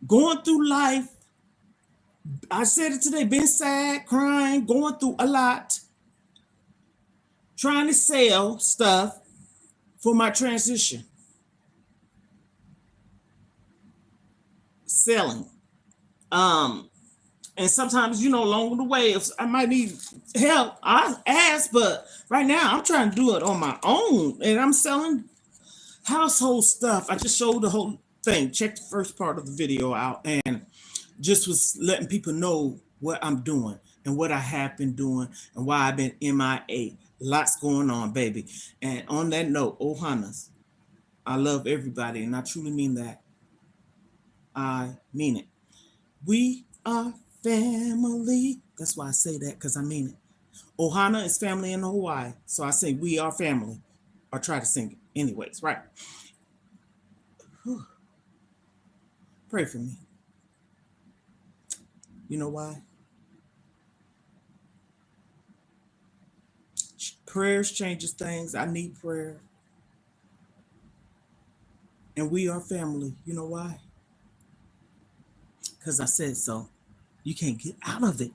Speaker 1: going through life. I said it today, been sad, crying, going through a lot, trying to sell stuff for my transition. Selling. And sometimes, along the way, if I might need help, I ask, but right now I'm trying to do it on my own. And I'm selling household stuff. I just showed the whole thing. Check the first part of the video out and just was letting people know what I'm doing and what I have been doing and why I've been MIA. Lots going on, baby. And on that note, Ohanas, I love everybody, and I truly mean that. I mean it. We are family. That's why I say that, because I mean it. Ohana is family in Hawaii. So I say we are family. Or try to sing it. Anyways, right. Whew. Pray for me. You know why? Prayers changes things. I need prayer. And we are family. You know why? Because I said so. You can't get out of it.